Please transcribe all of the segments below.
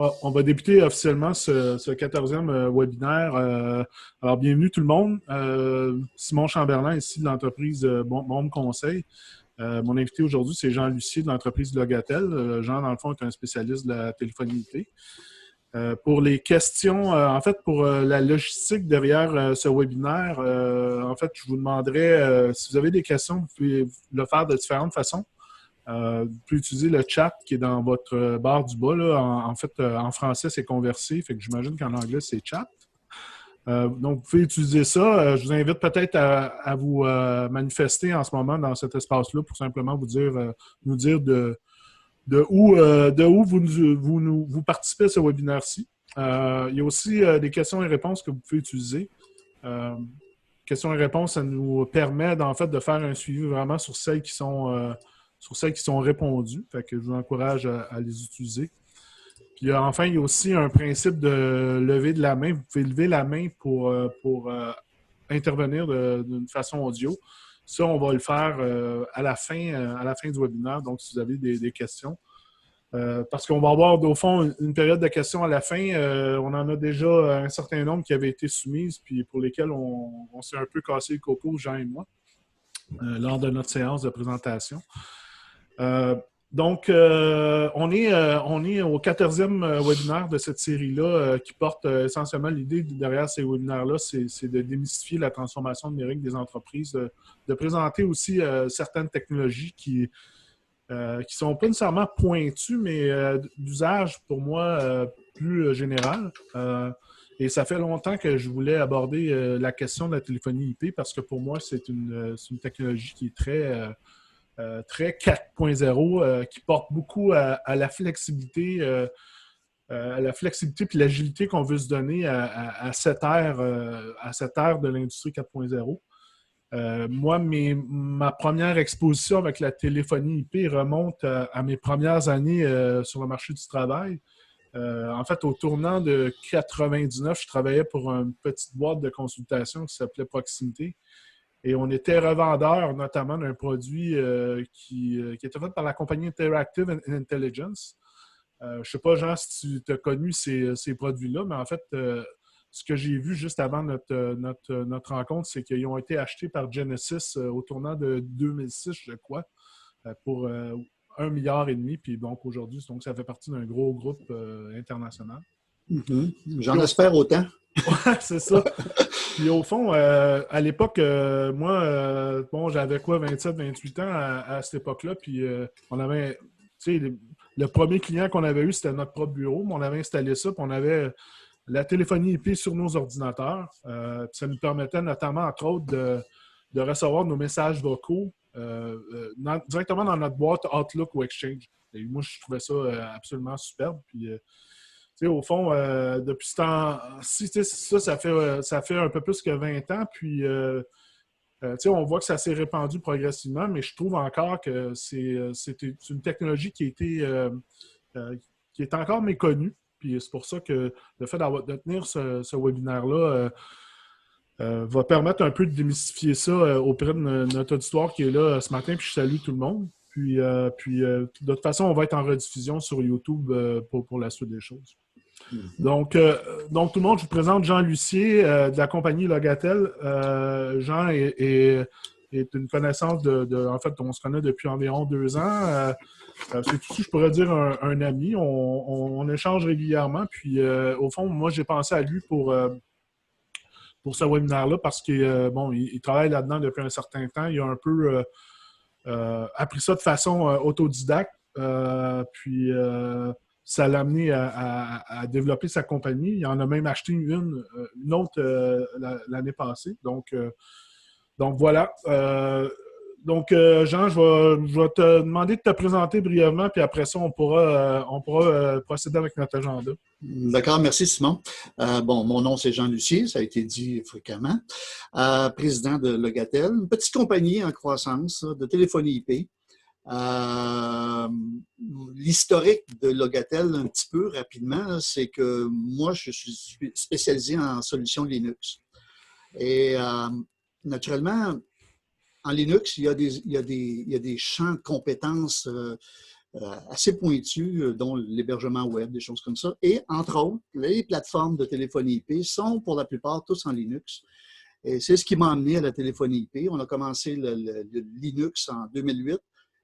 On va débuter officiellement ce 14e webinaire. Alors, bienvenue tout le monde. Simon Chamberlain, ici de l'entreprise Bombe Conseil. Mon invité aujourd'hui, c'est Jean Lucier de l'entreprise Logatel. Jean, dans le fond, est un spécialiste de la téléphonie IP. Pour les questions, en fait, pour la logistique derrière ce webinaire, en fait, je vous demanderais, si vous avez des questions, vous pouvez le faire de différentes façons. Vous pouvez utiliser le chat qui est dans votre barre du bas. Là. En fait, en français, c'est conversé, fait que j'imagine qu'en anglais, c'est chat. Donc, vous pouvez utiliser ça. Je vous invite peut-être à vous manifester en ce moment dans cet espace-là pour simplement nous dire de où vous participez à ce webinaire-ci. Il y a aussi des questions et réponses que vous pouvez utiliser. Questions et réponses, ça nous permet en fait de faire un suivi vraiment sur celles qui sont répondues. Fait que je vous encourage à les utiliser. Puis enfin, il y a aussi un principe de lever de la main. Vous pouvez lever la main pour intervenir d'une façon audio. Ça, on va le faire à la fin du webinaire. Donc, si vous avez des questions. Parce qu'on va avoir, au fond, une période de questions à la fin. On en a déjà un certain nombre qui avaient été soumises, puis pour lesquelles on s'est un peu cassé le coco, Jean et moi, lors de notre séance de présentation. Donc, on est au 14e webinaire de cette série-là qui porte essentiellement l'idée derrière ces webinaires-là, c'est de démystifier la transformation numérique des entreprises, de présenter aussi certaines technologies qui sont pas nécessairement pointues, mais d'usage pour moi plus général. Et ça fait longtemps que je voulais aborder la question de la téléphonie IP parce que pour moi, c'est une technologie qui est très 4.0, qui porte beaucoup à la flexibilité puis l'agilité qu'on veut se donner à cette ère de l'industrie 4.0. Moi, ma première exposition avec la téléphonie IP remonte à mes premières années sur le marché du travail. En fait, au tournant de 99, je travaillais pour une petite boîte de consultation qui s'appelait Proximité. Et on était revendeur notamment d'un produit qui était fait par la compagnie Interactive Intelligence. Je ne sais pas, Jean, si tu as connu ces produits-là, mais en fait, ce que j'ai vu juste avant notre rencontre, c'est qu'ils ont été achetés par Genesis au tournant de 2006, je crois, pour 1,5 milliard. Puis donc aujourd'hui, ça fait partie d'un gros groupe international. Mm-hmm. J'en espère autant. Ouais, c'est ça. Puis au fond, à l'époque, moi, j'avais 27, 28 ans à cette époque-là. Puis on avait, tu sais, le premier client qu'on avait eu, c'était notre propre bureau. Mais on avait installé ça, puis on avait la téléphonie IP sur nos ordinateurs. Ça nous permettait notamment, entre autres, de recevoir nos messages vocaux directement dans notre boîte Outlook ou Exchange. Et moi, je trouvais ça absolument superbe. Puis, au fond, depuis ce temps-ci, ça fait un peu plus que 20 ans. Puis, on voit que ça s'est répandu progressivement, mais je trouve encore que c'est une technologie qui est encore méconnue. Puis c'est pour ça que le fait de tenir ce webinaire-là va permettre un peu de démystifier ça auprès de notre auditoire qui est là ce matin. Puis je salue tout le monde. Puis, de toute façon, on va être en rediffusion sur YouTube pour la suite des choses. Donc, tout le monde, je vous présente Jean Lucier de la compagnie Logatel. Jean est une connaissance en fait, on se connaît depuis environ 2 ans. C'est tout, je pourrais dire, un ami. On échange régulièrement. Puis, au fond, moi, j'ai pensé à lui pour ce webinaire-là parce qu'il travaille là-dedans depuis un certain temps. Il a un peu appris ça de façon autodidacte. Puis, ça l'a amené à développer sa compagnie. Il en a même acheté une autre l'année passée. Donc voilà. Jean, je vais te demander de te présenter brièvement, puis après ça, on pourra procéder avec notre agenda. D'accord, merci Simon. Mon nom c'est Jean Lucier, ça a été dit fréquemment. Président de Logatel, une petite compagnie en croissance de téléphonie IP. L'historique de Logatel, un petit peu rapidement, c'est que moi, je suis spécialisé en solutions Linux. Et naturellement, en Linux, il y a des champs de compétences assez pointues, dont l'hébergement web, des choses comme ça. Et entre autres, les plateformes de téléphonie IP sont pour la plupart tous en Linux. Et c'est ce qui m'a amené à la téléphonie IP. On a commencé le Linux en 2008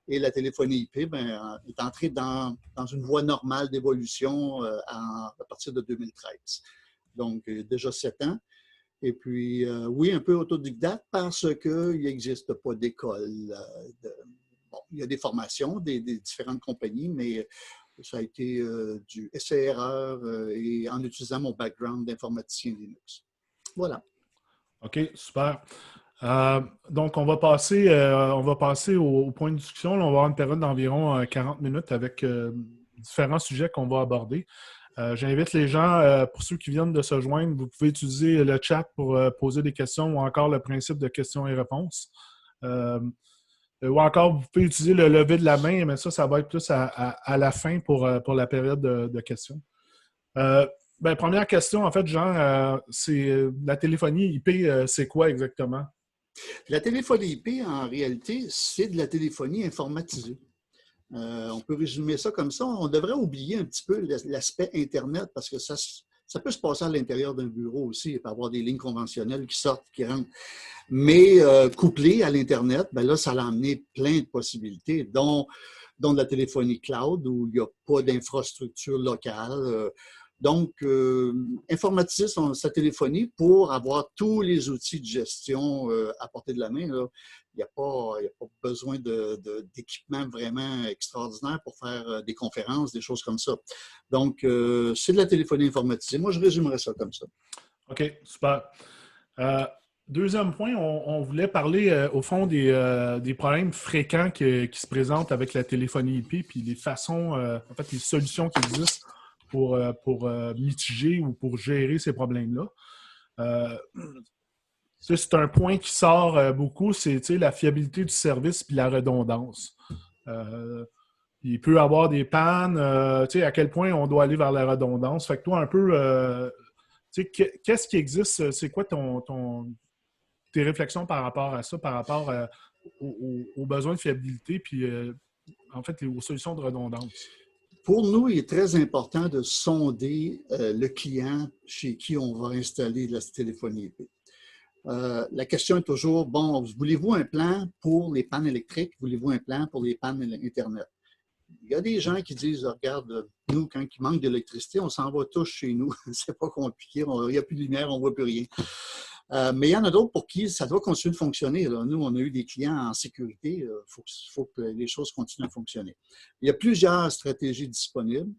et la téléphonie IP est entrée dans une voie normale d'évolution à partir de 2013. Donc, déjà 7 ans. Et puis, oui, un peu autodidacte parce qu'il n'existe pas d'école. Bon, il y a des formations des différentes compagnies, mais ça a été du essai-erreur et en utilisant mon background d'informaticien Linux. Voilà. OK, super. Donc, on va passer au point de discussion. Là, on va avoir une période d'environ 40 minutes avec différents sujets qu'on va aborder. J'invite les gens, pour ceux qui viennent de se joindre, vous pouvez utiliser le chat pour poser des questions ou encore le principe de questions et réponses. Ou encore, vous pouvez utiliser le lever de la main, mais ça va être plus à la fin pour la période de questions. Première question, en fait, Jean, c'est la téléphonie IP, c'est quoi exactement? La téléphonie IP, en réalité, c'est de la téléphonie informatisée. On peut résumer ça comme ça. On devrait oublier un petit peu l'aspect Internet parce que ça peut se passer à l'intérieur d'un bureau aussi. Il peut y avoir des lignes conventionnelles qui sortent, qui rentrent. Mais couplé à l'Internet, là, ça a amené plein de possibilités, dont de la téléphonie cloud où il n'y a pas d'infrastructure locale. Donc, informatiser sa téléphonie pour avoir tous les outils de gestion à portée de la main. Là. Il n'y a pas besoin d'équipement vraiment extraordinaire pour faire des conférences, des choses comme ça. Donc, c'est de la téléphonie informatisée. Moi, je résumerais ça comme ça. OK, super. Deuxième point, on voulait parler au fond des problèmes fréquents qui se présentent avec la téléphonie IP, puis les façons, en fait, les solutions qui existent pour mitiger ou pour gérer ces problèmes-là. C'est un point qui sort beaucoup, c'est la fiabilité du service puis la redondance. Il peut y avoir des pannes, à quel point on doit aller vers la redondance. Fait que toi, un peu, qu'est-ce qui existe? C'est quoi tes réflexions par rapport à ça, par rapport aux besoins de fiabilité puis, en fait, aux solutions de redondance? Pour nous, il est très important de sonder le client chez qui on va installer la téléphonie IP. La question est toujours, bon, voulez-vous un plan pour les pannes électriques? Voulez-vous un plan pour les pannes Internet? Il y a des gens qui disent, regarde, nous, quand il manque d'électricité, on s'en va tous chez nous. C'est pas compliqué, il n'y a plus de lumière, on ne voit plus rien. Mais il y en a d'autres pour qui ça doit continuer de fonctionner. Là. Nous, on a eu des clients en sécurité. Il faut que les choses continuent à fonctionner. Il y a plusieurs stratégies disponibles.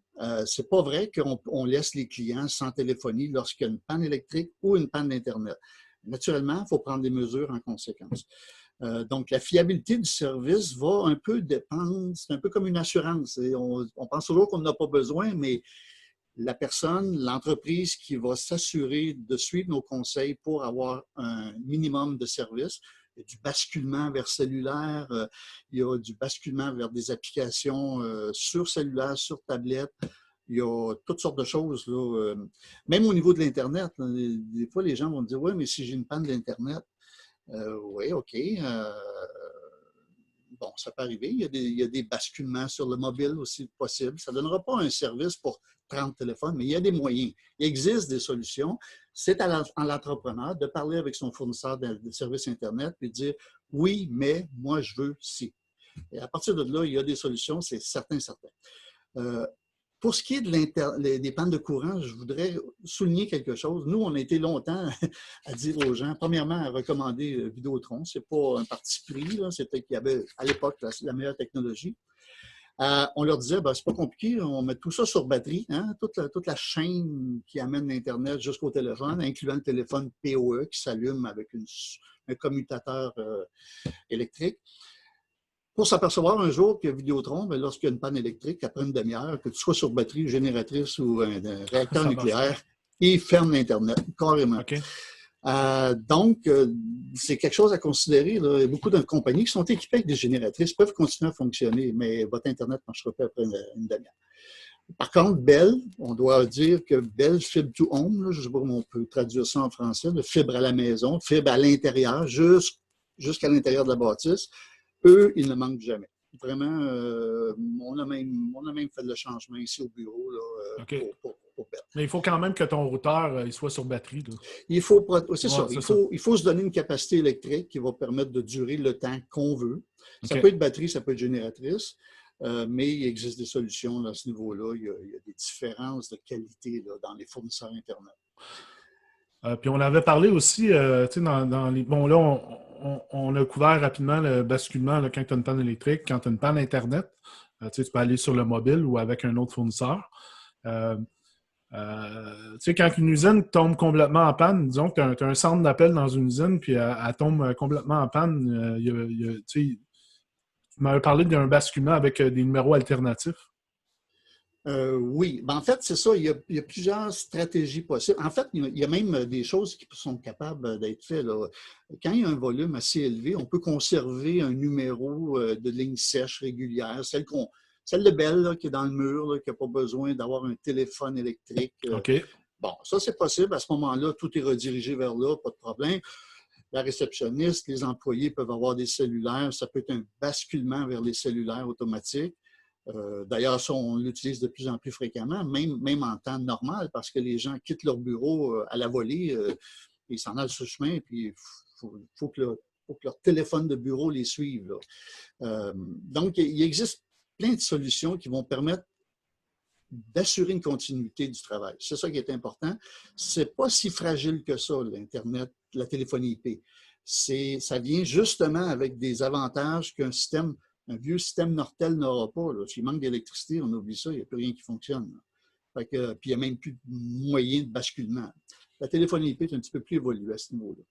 C'est pas vrai qu'on laisse les clients sans téléphonie lorsqu'il y a une panne électrique ou une panne d'Internet. Naturellement, il faut prendre des mesures en conséquence. Donc, la fiabilité du service va un peu dépendre. C'est un peu comme une assurance. On pense toujours qu'on n'en a pas besoin, mais la personne, l'entreprise qui va s'assurer de suivre nos conseils pour avoir un minimum de services. Il y a du basculement vers cellulaire, il y a du basculement vers des applications sur cellulaire, sur tablette. Il y a toutes sortes de choses. Là. Même au niveau de l'Internet, des fois, les gens vont me dire « Oui, mais si j'ai une panne d'Internet, oui, OK. Bon, ça peut arriver. Il y a des basculements sur le mobile aussi possibles. Ça ne donnera pas un service pour 30 téléphones, mais il y a des moyens. Il existe des solutions. C'est à l'entrepreneur de parler avec son fournisseur de services Internet et de dire « Oui, mais moi, je veux ci ». Et à partir de là, il y a des solutions, c'est certain. Pour ce qui est des pannes de courant, je voudrais souligner quelque chose. Nous, on a été longtemps à dire aux gens, premièrement, à recommander Vidéotron. Ce n'est pas un parti pris, c'était qu'il y avait à l'époque la meilleure technologie. On leur disait, c'est pas compliqué, on met tout ça sur batterie, hein, toute la chaîne qui amène l'Internet jusqu'au téléphone, incluant le téléphone PoE qui s'allume avec un commutateur électrique. Pour s'apercevoir un jour que Vidéotron, lorsqu'il y a une panne électrique, après une demi-heure, que tu sois sur batterie, génératrice ou un réacteur nucléaire, il ferme l'Internet, carrément. Okay. Donc, c'est quelque chose à considérer. Là. Il y a beaucoup de compagnies qui sont équipées avec des génératrices, peuvent continuer à fonctionner, mais votre Internet ne marchera pas après une demi-heure. Par contre, Bell, on doit dire que Bell Fibre to Home, là, je ne sais pas comment on peut traduire ça en français, le fibre à la maison, fibre à l'intérieur, jusqu'à l'intérieur de la bâtisse, eux, ils ne manquent jamais. Vraiment, on a même fait le changement ici au bureau là, OK. pour perdre. Mais il faut quand même que ton routeur il soit sur batterie. Là. C'est Ouais, ça, c'est ça. il faut se donner une capacité électrique qui va permettre de durer le temps qu'on veut. Ça OK. peut être batterie, ça peut être génératrice, mais il existe des solutions là, à ce niveau-là. Il y a des différences de qualité là, dans les fournisseurs Internet. Puis on avait parlé aussi, tu sais, dans les. Bon, là, on a couvert rapidement le basculement là, quand tu as une panne électrique, quand tu as une panne Internet. Tu sais, tu peux aller sur le mobile ou avec un autre fournisseur. Tu sais, quand une usine tombe complètement en panne, disons que tu as un centre d'appel dans une usine, puis elle tombe complètement en panne, tu sais, tu m'avais parlé d'un basculement avec des numéros alternatifs. Oui, ben, en fait, c'est ça. Il y a plusieurs stratégies possibles. En fait, il y a même des choses qui sont capables d'être faites, là. Quand il y a un volume assez élevé, on peut conserver un numéro de ligne sèche régulière, celle de Bell là, qui est dans le mur, là, qui n'a pas besoin d'avoir un téléphone électrique. OK. Bon, ça, c'est possible. À ce moment-là, tout est redirigé vers là, pas de problème. La réceptionniste, les employés peuvent avoir des cellulaires. Ça peut être un basculement vers les cellulaires automatiques. D'ailleurs, ça, on l'utilise de plus en plus fréquemment, même en temps normal, parce que les gens quittent leur bureau à la volée, ils s'en allent sur le chemin, puis il faut que leur téléphone de bureau les suive. Donc, il existe plein de solutions qui vont permettre d'assurer une continuité du travail. C'est ça qui est important. C'est pas si fragile que ça, l'Internet, la téléphonie IP. Ça vient justement avec des avantages un vieux système Nortel n'aura pas. Là. S'il manque d'électricité, on oublie ça, il n'y a plus rien qui fonctionne. Puis il n'y a même plus de moyen de basculement. La téléphonie IP est un petit peu plus évoluée à ce niveau-là.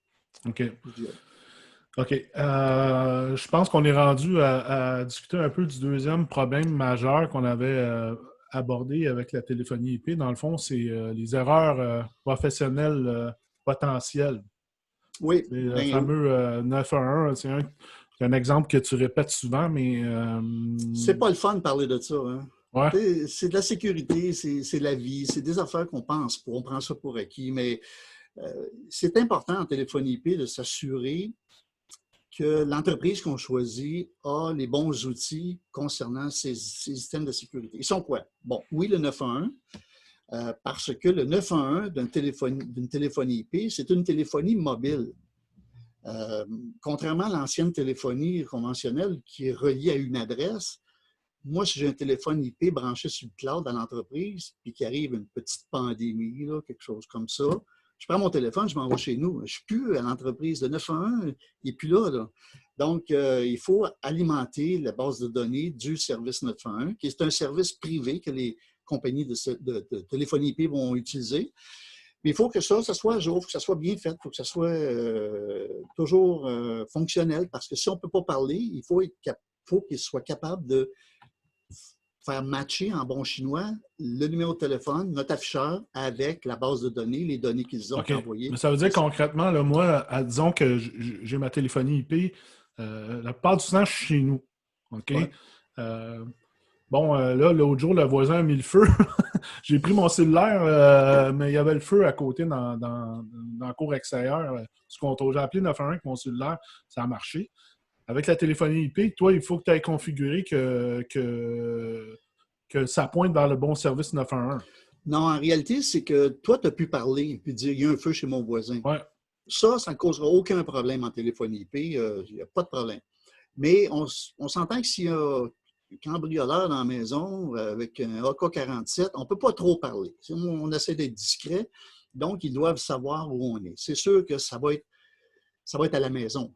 OK. OK. Je pense qu'on est rendu à discuter un peu du deuxième problème majeur qu'on avait abordé avec la téléphonie IP. Dans le fond, c'est les erreurs professionnelles potentielles. Oui. C'est le fameux 911. C'est un exemple que tu répètes souvent, mais... C'est pas le fun de parler de ça. Hein? Ouais. C'est de la sécurité, c'est la vie, c'est des affaires qu'on pense, on prend ça pour acquis, mais c'est important en téléphonie IP de s'assurer que l'entreprise qu'on choisit a les bons outils concernant ces systèmes de sécurité. Ils sont quoi? Bon, oui, le 911, parce que le 911 d'une téléphonie IP, c'est une téléphonie mobile. Contrairement à l'ancienne téléphonie conventionnelle qui est reliée à une adresse, moi, si j'ai un téléphone IP branché sur le cloud à l'entreprise, puis qu'il arrive une petite pandémie, là, quelque chose comme ça, je prends mon téléphone, je m'en vais chez nous. Je ne suis plus à l'entreprise. Le 911, il n'est plus là. Donc, il faut alimenter la base de données du service 911, qui est un service privé que les compagnies de téléphonie IP vont utiliser. Mais il faut que ça soit à jour, il faut que ça soit bien fait, il faut que ça soit toujours fonctionnel, parce que si on ne peut pas parler, il faut qu'il soit capable de faire matcher en bon chinois le numéro de téléphone, notre afficheur, avec la base de données, les données qu'ils ont envoyées. Mais ça veut dire concrètement, là, moi, disons que j'ai ma téléphonie IP, la plupart du temps, je suis chez nous. OK? Ouais. Là, l'autre jour, le voisin a mis le feu. J'ai pris mon cellulaire, mais il y avait le feu à côté dans la cour extérieure. J'ai appelé 911 avec mon cellulaire, ça a marché. Avec la téléphonie IP, toi, il faut que tu aies configuré que ça pointe vers le bon service 911. Non, en réalité, c'est que toi, tu as pu parler et dire il y a un feu chez mon voisin. Ouais. Ça ne causera aucun problème en téléphonie IP. Il n'y a pas de problème. Mais on s'entend que s'il y a un cambrioleur dans la maison avec un AK-47, on ne peut pas trop parler. On essaie d'être discret. Donc, ils doivent savoir où on est. C'est sûr que ça va être à la maison.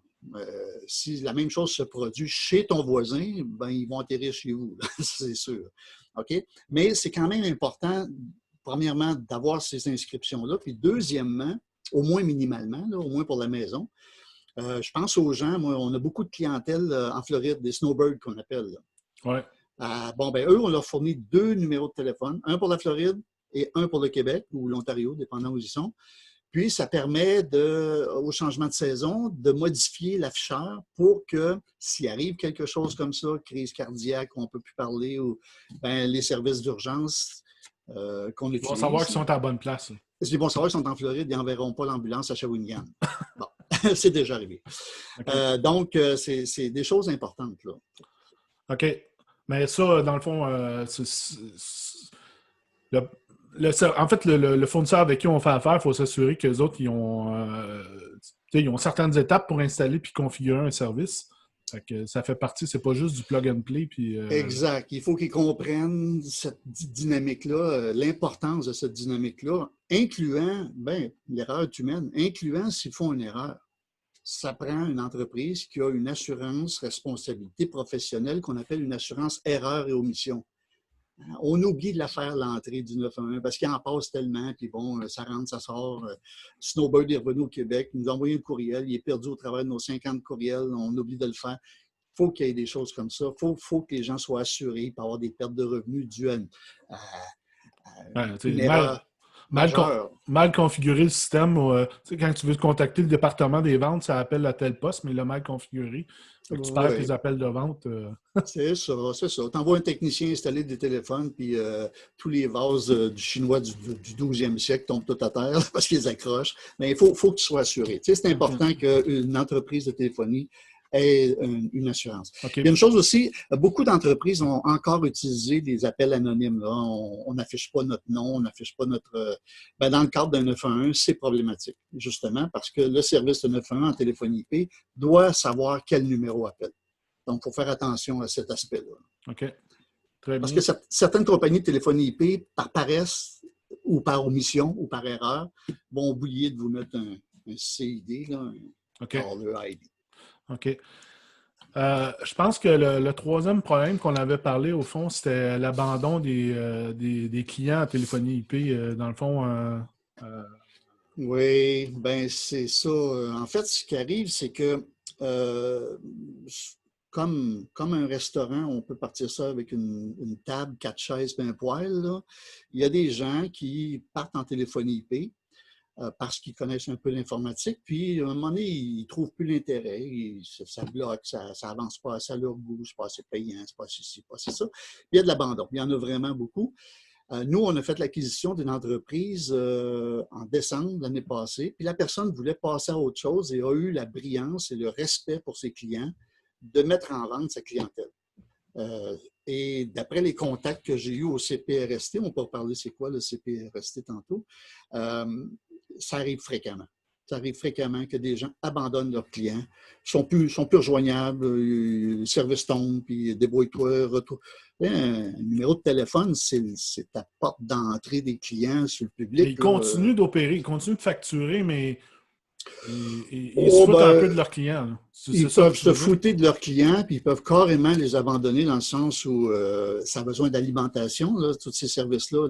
Si la même chose se produit chez ton voisin, ben, ils vont atterrir chez vous, c'est sûr. OK? Mais c'est quand même important, premièrement, d'avoir ces inscriptions-là. Puis deuxièmement, au moins minimalement, là, au moins pour la maison, je pense aux gens, moi, on a beaucoup de clientèle en Floride, des snowbirds qu'on appelle. Ouais. Eux, on leur fournit 2 numéros de téléphone, un pour la Floride et un pour le Québec ou l'Ontario, dépendant où ils sont. Puis, ça permet, au changement de saison, de modifier l'afficheur pour que, s'il arrive quelque chose comme ça, crise cardiaque, on ne peut plus parler, ou les services d'urgence qu'on utilise. Ils vont savoir qu'ils sont à la bonne place. Ils vont savoir qu'ils sont en Floride, ils n'enverront pas l'ambulance à Shawinigan. Bon, c'est déjà arrivé. Okay. Donc, c'est des choses importantes, là. OK. Mais ça, dans le fond, le, en fait, le fournisseur avec qui on fait affaire, il faut s'assurer que les autres, ils ont certaines étapes pour installer puis configurer un service. Fait que ça fait partie, c'est pas juste du plug and play. Puis, Exact. Il faut qu'ils comprennent cette dynamique-là, l'importance de cette dynamique-là, incluant, l'erreur est humaine, incluant s'ils font une erreur. Ça prend une entreprise qui a une assurance responsabilité professionnelle qu'on appelle une assurance erreur et omission. On oublie de la faire, l'entrée du 911, parce qu'il en passe tellement, puis bon, ça rentre, ça sort. Snowbird est revenu au Québec, il nous a envoyé un courriel, il est perdu au travers de nos 50 courriels, on oublie de le faire. Il faut qu'il y ait des choses comme ça. Il faut que les gens soient assurés, il peut y avoir des pertes de revenus dues à une erreur majeure. Mal configurer le système. Quand tu veux contacter le département des ventes, ça appelle à tel poste, mais il a mal configuré. Tu perds tes appels de vente. C'est ça, c'est ça. Tu envoies un technicien installer des téléphones, puis tous les vases du chinois du 12e siècle tombent tout à terre parce qu'ils accrochent. Mais il faut que tu sois assuré. Tu sais, c'est important qu'une entreprise de téléphonie ait une assurance. Okay. Il y a une chose aussi, beaucoup d'entreprises ont encore utilisé des appels anonymes. Là. On n'affiche pas notre nom, on n'affiche pas notre... dans le cadre d'un 911, c'est problématique, justement, parce que le service de 911 en téléphonie IP doit savoir quel numéro appelle. Donc, il faut faire attention à cet aspect-là. OK. Très bien. Parce que certaines compagnies de téléphonie IP, par paresse ou par omission ou par erreur, vont oublier de vous mettre un CID, là, un caller ID. OK. Je pense que le troisième problème qu'on avait parlé, au fond, c'était l'abandon des clients en téléphonie IP. Dans le fond... Oui, c'est ça. En fait, ce qui arrive, c'est que comme un restaurant, on peut partir ça avec une table, 4 chaises et un poêle. Là. Il y a des gens qui partent en téléphonie IP parce qu'ils connaissent un peu l'informatique, puis à un moment donné, ils ne trouvent plus l'intérêt, ça bloque, ça n'avance pas assez à leur goût, c'est pas assez payant, c'est pas assez ci, pas assez ça. Puis il y a de l'abandon, il y en a vraiment beaucoup. Nous, on a fait l'acquisition d'une entreprise en décembre de l'année passée, puis la personne voulait passer à autre chose et a eu la brillance et le respect pour ses clients de mettre en vente sa clientèle. Et d'après les contacts que j'ai eus au CPRST, on peut reparler c'est quoi le CPRST tantôt, ça arrive fréquemment. Ça arrive fréquemment que des gens abandonnent leurs clients, sont plus rejoignables, le service tombe, puis débrouille-toi, retour. Un numéro de téléphone, c'est ta porte d'entrée des clients sur le public. Ils continuent d'opérer, ils continuent de facturer, mais ils se foutent un peu de leurs clients. Ils peuvent se fouter de leurs clients, puis ils peuvent carrément les abandonner dans le sens où ça a besoin d'alimentation, tous ces services-là,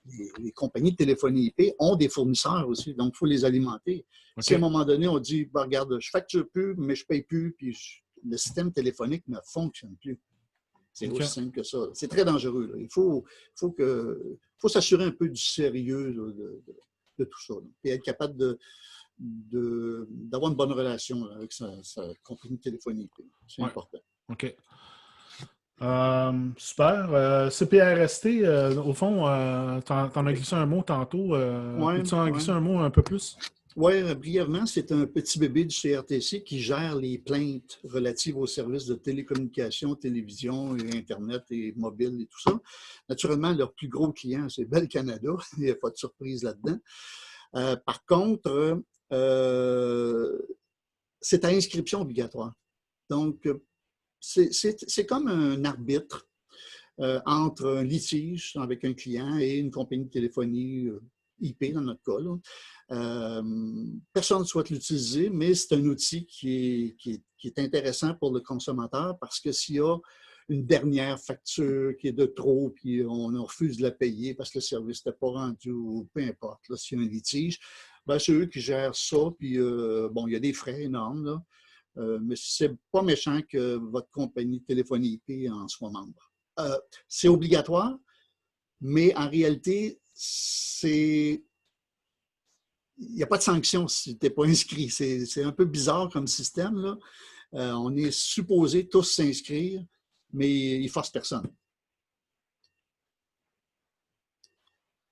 les compagnies de téléphonie IP ont des fournisseurs aussi, donc il faut les alimenter. Okay. Si à un moment donné, on dit, regarde, je facture plus, mais je ne paye plus, puis le système téléphonique ne fonctionne plus. C'est aussi simple que ça. C'est très dangereux. Là. Il faut s'assurer un peu du sérieux de tout ça. Là. Et être capable d'avoir une bonne relation là, avec sa compagnie de téléphonie IP. C'est important. OK. Super. CPRST, au fond, t'en as glissé un mot tantôt. Peux-tu en glisser un mot un peu plus? Oui, brièvement, c'est un petit bébé du CRTC qui gère les plaintes relatives aux services de télécommunications, télévision, et Internet et mobile et tout ça. Naturellement, leur plus gros client, c'est Bell Canada. Il n'y a pas de surprise là-dedans. Par contre, c'est à inscription obligatoire. Donc, c'est comme un arbitre entre un litige avec un client et une compagnie de téléphonie IP, dans notre cas. Là. Personne ne souhaite l'utiliser, mais c'est un outil qui est intéressant pour le consommateur parce que s'il y a une dernière facture qui est de trop, puis on refuse de la payer parce que le service n'était pas rendu ou peu importe, s'il y a un litige, c'est eux qui gèrent ça, puis il y a des frais énormes, là. Mais c'est pas méchant que votre compagnie de téléphonie IP en soit membre. C'est obligatoire, mais en réalité, il n'y a pas de sanction si tu n'es pas inscrit. C'est un peu bizarre comme système, là. On est supposé tous s'inscrire, mais il ne force personne.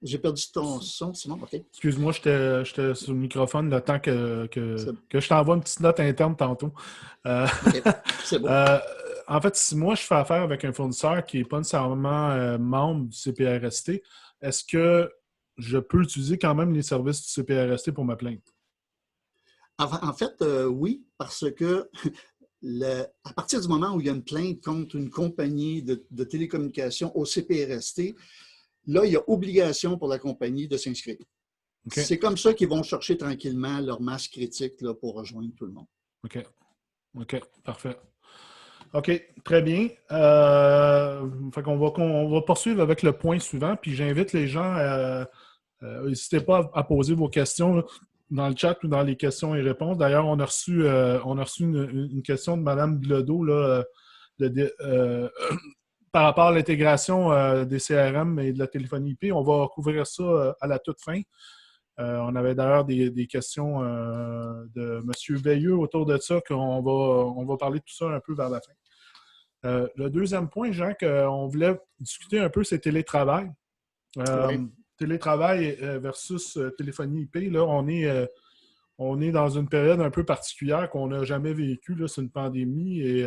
J'ai perdu ton son, Simon. OK. Excuse-moi, j'étais sur le microphone le temps que je t'envoie une petite note interne tantôt. Okay. C'est bon. en fait, si moi je fais affaire avec un fournisseur qui n'est pas nécessairement membre du CPRST, est-ce que je peux utiliser quand même les services du CPRST pour me plaindre? En fait, oui, parce que à partir du moment où il y a une plainte contre une compagnie de télécommunications au CPRST, là, il y a obligation pour la compagnie de s'inscrire. OK. C'est comme ça qu'ils vont chercher tranquillement leur masse critique là, pour rejoindre tout le monde. OK. OK. Parfait. OK. Très bien. Fait on va poursuivre avec le point suivant, puis j'invite les gens n'hésitez pas à poser vos questions là, dans le chat ou dans les questions et réponses. D'ailleurs, on a reçu une question de Mme Bilodeau là, par rapport à l'intégration des CRM et de la téléphonie IP. On va couvrir ça à la toute fin. On avait d'ailleurs des questions de M. Veilleux autour de ça, on va parler de tout ça un peu vers la fin. Le deuxième point, Jean, qu'on voulait discuter un peu, c'est télétravail. Oui. Télétravail versus téléphonie IP, là, on est dans une période un peu particulière qu'on n'a jamais vécue. C'est une pandémie et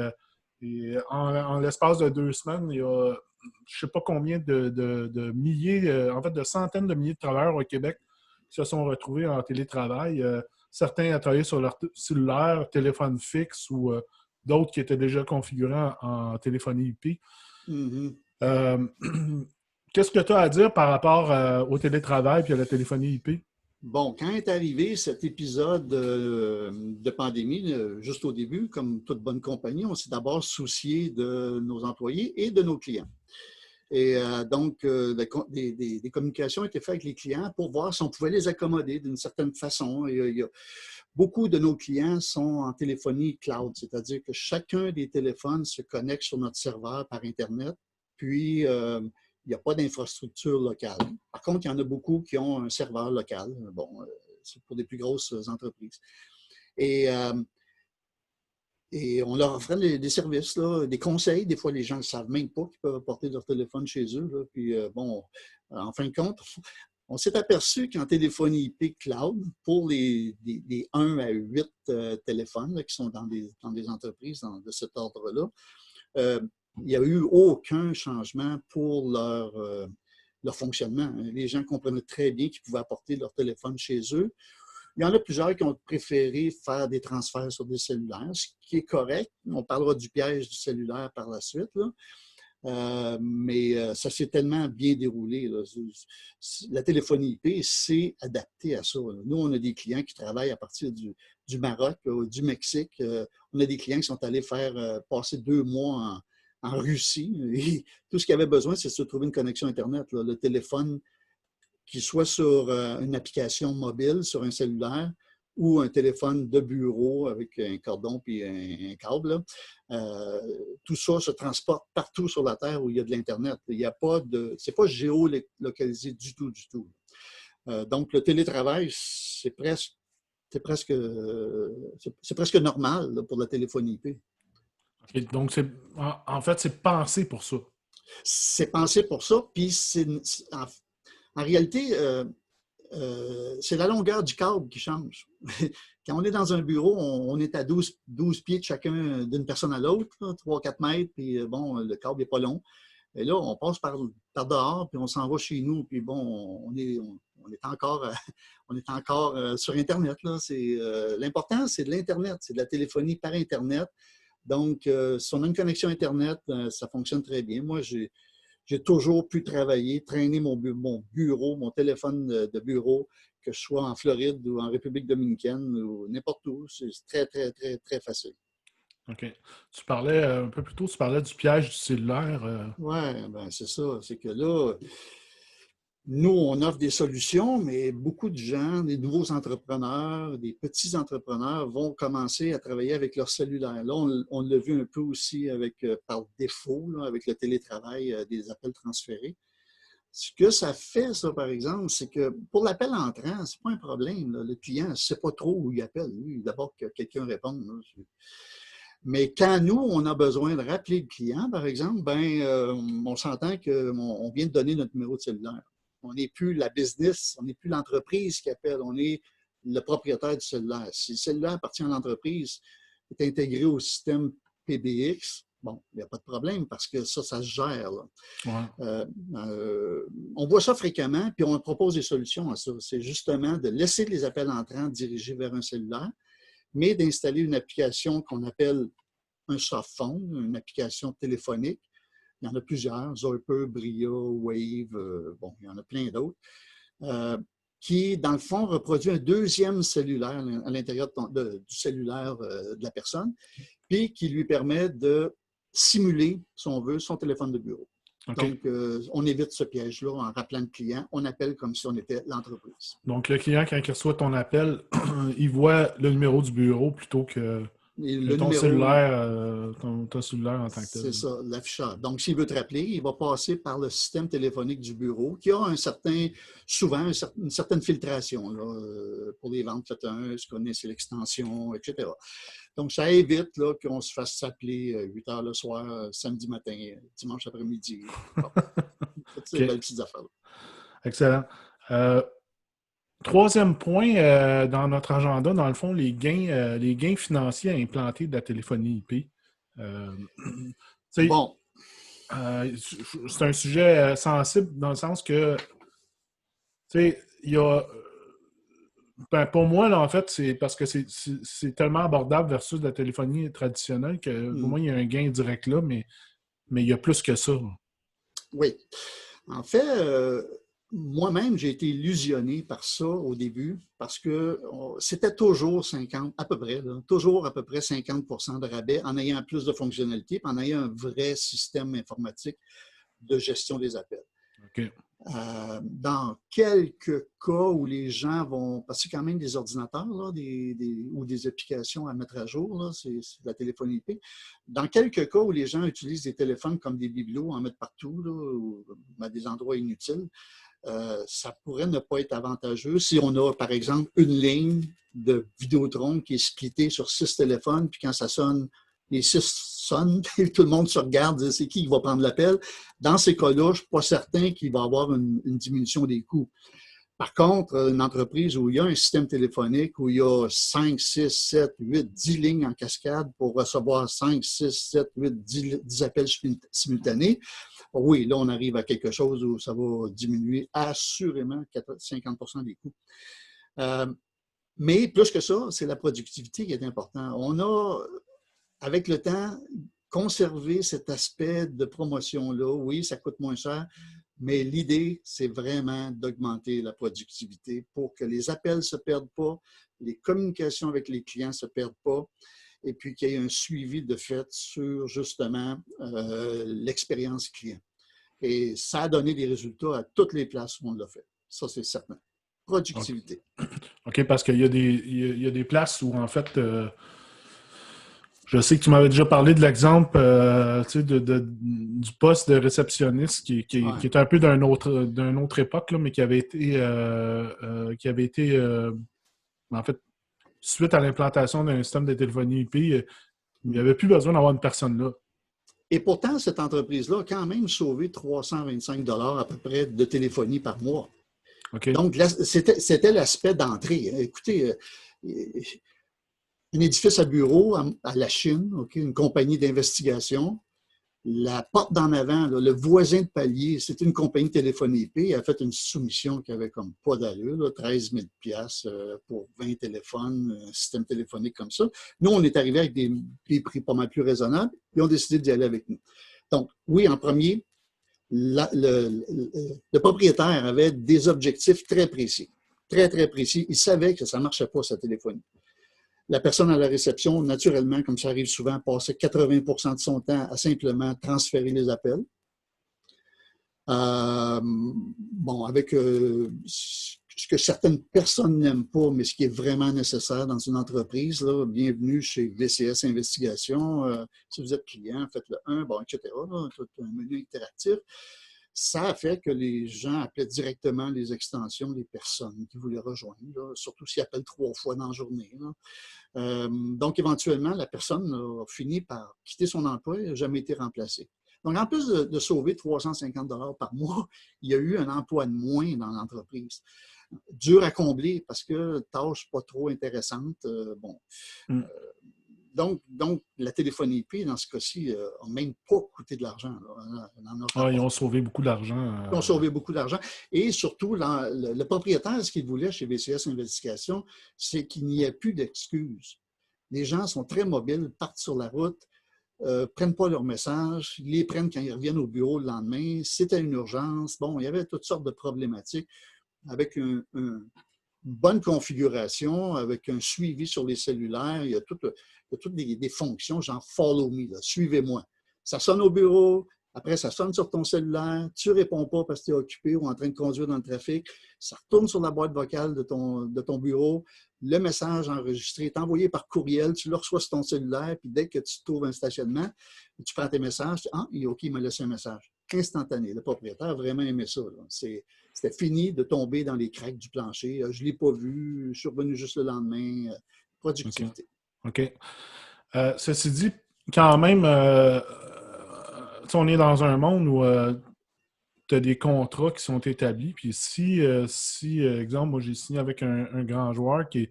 en l'espace de 2 semaines, il y a je ne sais pas combien de milliers, en fait de centaines de milliers de travailleurs au Québec qui se sont retrouvés en télétravail. Certains à travailler sur leur cellulaire, téléphone fixe ou d'autres qui étaient déjà configurés en téléphonie IP. Mm-hmm. Qu'est-ce que tu as à dire par rapport au télétravail et à la téléphonie IP? Bon, quand est arrivé cet épisode de pandémie, juste au début, comme toute bonne compagnie, on s'est d'abord soucié de nos employés et de nos clients. Et donc, des communications étaient faites avec les clients pour voir si on pouvait les accommoder d'une certaine façon. Beaucoup de nos clients sont en téléphonie cloud, c'est-à-dire que chacun des téléphones se connecte sur notre serveur par Internet, puis il n'y a pas d'infrastructure locale. Par contre, il y en a beaucoup qui ont un serveur local. Bon, c'est pour des plus grosses entreprises. Et on leur offrait des services, là, des conseils. Des fois, les gens ne savent même pas qu'ils peuvent apporter leur téléphone chez eux. Là. Puis, bon, en fin de compte, on s'est aperçu qu'en téléphonie IP cloud, pour des 1 à 8 téléphones là, qui sont dans des entreprises de cet ordre-là, il n'y a eu aucun changement pour leur fonctionnement. Les gens comprenaient très bien qu'ils pouvaient apporter leur téléphone chez eux. Il y en a plusieurs qui ont préféré faire des transferts sur des cellulaires, ce qui est correct. On parlera du piège du cellulaire par la suite, là. Mais ça s'est tellement bien déroulé, là. La téléphonie IP, c'est adapté à ça, là. Nous, on a des clients qui travaillent à partir du Maroc, du Mexique. On a des clients qui sont allés passer 2 mois en Russie. Et tout ce qu'ils avaient besoin, c'est de se trouver une connexion Internet, là. Le téléphone, qu'il soit sur une application mobile, sur un cellulaire, ou un téléphone de bureau avec un cordon puis un câble, tout ça se transporte partout sur la Terre où il y a de l'Internet. Il y a pas de, c'est pas géolocalisé du tout, du tout. Donc, le télétravail, c'est presque normal là, pour la téléphonie IP. Okay, donc, en fait, c'est pensé pour ça. C'est pensé pour ça, puis en réalité, c'est la longueur du câble qui change. Quand on est dans un bureau, on est à 12 pieds de chacun d'une personne à l'autre, 3-4 mètres, puis bon, le câble n'est pas long. Et là, on passe par dehors, puis on s'en va chez nous, puis bon, on est encore, on est encore sur Internet. L'important, c'est de l'Internet, c'est de la téléphonie par Internet. Donc, si on a une connexion Internet, ça fonctionne très bien. Moi, j'ai toujours pu travailler, traîner mon bureau, mon téléphone de bureau, que je sois en Floride ou en République dominicaine ou n'importe où. C'est très, très, très, très facile. OK. Tu parlais un peu plus tôt, tu parlais du piège du cellulaire. Oui, ben c'est ça. C'est que là, nous, on offre des solutions, mais beaucoup de gens, des nouveaux entrepreneurs, des petits entrepreneurs vont commencer à travailler avec leur cellulaire. Là, on l'a vu un peu aussi par défaut, là, avec le télétravail, des appels transférés. Ce que ça fait, ça, par exemple, c'est que pour l'appel entrant, c'est pas un problème, là. Le client ne sait pas trop où il appelle. Lui, d'abord que quelqu'un réponde, là. Mais quand nous, on a besoin de rappeler le client, par exemple, on s'entend qu'on vient de donner notre numéro de cellulaire. On n'est plus la business, on n'est plus l'entreprise qui appelle, on est le propriétaire du cellulaire. Si le cellulaire appartient à l'entreprise, est intégré au système PBX, Bon, il n'y a pas de problème parce que ça se gère. Là. Ouais. On voit ça fréquemment, puis on propose des solutions à ça. C'est justement de laisser les appels entrants dirigés vers un cellulaire, mais d'installer une application qu'on appelle un softphone, une application téléphonique. Il y en a plusieurs, Zorper, Bria, Wave, bon, il y en a plein d'autres, qui, dans le fond, reproduit un deuxième cellulaire à l'intérieur du cellulaire de la personne, puis qui lui permet de simuler, si on veut, son téléphone de bureau. Okay. Donc, on évite ce piège-là en rappelant le client. On appelle comme si on était l'entreprise. Donc, le client, quand il reçoit ton appel, il voit le numéro du bureau plutôt que ton cellulaire en tant que tel. C'est ça, l'affichage. Donc, s'il veut te rappeler, il va passer par le système téléphonique du bureau qui a souvent une certaine filtration. Là, pour les ventes, faites connaissez l'extension, etc. Donc, ça évite là, qu'on se fasse s'appeler 8 heures le soir, samedi matin, dimanche après-midi. Bon. Toutes ces belles petites affaires-là. Excellent. Troisième point dans notre agenda, dans le fond, les gains financiers à implanter de la téléphonie IP. Bon. C'est un sujet sensible dans le sens que, il y a... Ben, pour moi, là, en fait, c'est parce que c'est tellement abordable versus la téléphonie traditionnelle que pour moi, il y a un gain direct là, mais il y a plus que ça. Oui. En fait, moi-même, j'ai été illusionné par ça au début parce que c'était toujours 50, à peu près, là, toujours à peu près 50% de rabais en ayant plus de fonctionnalités, en ayant un vrai système informatique de gestion des appels. Okay. Dans quelques cas où les gens vont, parce que c'est quand même des ordinateurs là, ou des applications à mettre à jour, c'est la téléphonie IP. Dans quelques cas où les gens utilisent des téléphones comme des bibelots, en mettre partout, là, ou à des endroits inutiles, ça pourrait ne pas être avantageux si on a, par exemple, une ligne de Vidéotron qui est splittée sur 6 téléphones, puis quand ça sonne, les 6 sonnent, tout le monde se regarde, c'est qui va prendre l'appel. Dans ces cas-là, je ne suis pas certain qu'il va y avoir une diminution des coûts. Par contre, une entreprise où il y a un système téléphonique, où il y a 5, 6, 7, 8, 10 lignes en cascade pour recevoir 5, 6, 7, 8, 10 appels simultanés, oui, là, on arrive à quelque chose où ça va diminuer assurément 50% des coûts. Mais plus que ça, c'est la productivité qui est importante. On a, avec le temps, conservé cet aspect de promotion-là. Oui, ça coûte moins cher, mais l'idée, c'est vraiment d'augmenter la productivité pour que les appels ne se perdent pas, les communications avec les clients ne se perdent pas, et puis qu'il y ait un suivi de fait sur, justement, l'expérience client. Et ça a donné des résultats à toutes les places où on l'a fait. Ça, c'est certain. Productivité. OK, parce qu'il y a des places où, en fait, je sais que tu m'avais déjà parlé de l'exemple du poste de réceptionniste qui est un peu d'une autre époque, là, mais qui avait été en fait, suite à l'implantation d'un système de téléphonie IP, il n'y avait plus besoin d'avoir une personne là. Et pourtant, cette entreprise-là a quand même sauvé 325 $ à peu près de téléphonie par mois. Okay. Donc, c'était l'aspect d'entrée. Écoutez, un édifice à bureau à la Chine, une compagnie d'investigation, la porte d'en avant, là, le voisin de palier, c'était une compagnie de téléphonie IP. Elle a fait une soumission qui avait comme pas d'allure, là, 13 000 $ pour 20 téléphones, un système téléphonique comme ça. Nous, on est arrivé avec des prix pas mal plus raisonnables et on a décidé d'y aller avec nous. Donc, oui, en premier, le propriétaire avait des objectifs très précis, très, très précis. Il savait que ça ne marchait pas, sa téléphonie. La personne à la réception, naturellement, comme ça arrive souvent, passait 80% de son temps à simplement transférer les appels. Bon, avec ce que certaines personnes n'aiment pas, mais ce qui est vraiment nécessaire dans une entreprise, là, bienvenue chez VCS Investigation. Si vous êtes client, faites-le 1, bon, etc. Là, tout un menu interactif. Ça a fait que les gens appelaient directement les extensions des personnes qui voulaient rejoindre, là, surtout s'ils appellent 3 fois dans la journée. Donc, éventuellement, la personne a fini par quitter son emploi et n'a jamais été remplacée. Donc, en plus de sauver 350 $ par mois, il y a eu un emploi de moins dans l'entreprise. Dur à combler parce que tâche pas trop intéressante. Donc, la téléphonie IP, dans ce cas-ci, n'a même pas coûté de l'argent. Ils ont sauvé beaucoup d'argent. Ils ont sauvé beaucoup d'argent. Et surtout, le propriétaire, ce qu'il voulait chez VCS Investigation, c'est qu'il n'y ait plus d'excuses. Les gens sont très mobiles, partent sur la route, prennent pas leurs messages, ils les prennent quand ils reviennent au bureau le lendemain. C'était une urgence. Bon, il y avait toutes sortes de problématiques avec une bonne configuration, avec un suivi sur les cellulaires. Il y a toutes des fonctions, genre follow me, suivez-moi. Ça sonne au bureau, après ça sonne sur ton cellulaire, tu ne réponds pas parce que tu es occupé ou en train de conduire dans le trafic, ça retourne sur la boîte vocale de ton bureau, le message enregistré est envoyé par courriel, tu le reçois sur ton cellulaire, puis dès que tu trouves un stationnement, tu prends tes messages, il m'a laissé un message. Instantané. Le propriétaire a vraiment aimé ça. C'était fini de tomber dans les craques du plancher. Je ne l'ai pas vu, je suis revenu juste le lendemain. Productivité. OK. Ceci dit, quand même, on est dans un monde où tu as des contrats qui sont établis. Puis si exemple, moi j'ai signé avec un grand joueur qui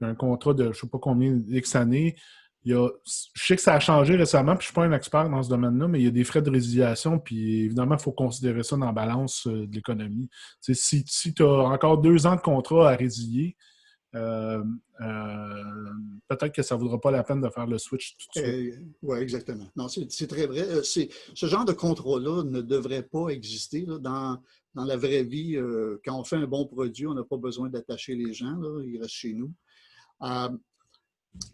a un contrat de je ne sais pas combien d'X années, je sais que ça a changé récemment, puis je ne suis pas un expert dans ce domaine-là, mais il y a des frais de résiliation, puis évidemment, il faut considérer ça dans la balance de l'économie. Si tu as encore 2 ans de contrat à résilier, peut-être que ça ne vaudra pas la peine de faire le switch tout de suite. Oui, exactement. Non, c'est très vrai. Ce genre de contrat-là ne devrait pas exister là, dans la vraie vie. Quand on fait un bon produit, on n'a pas besoin d'attacher les gens. Là, ils restent chez nous.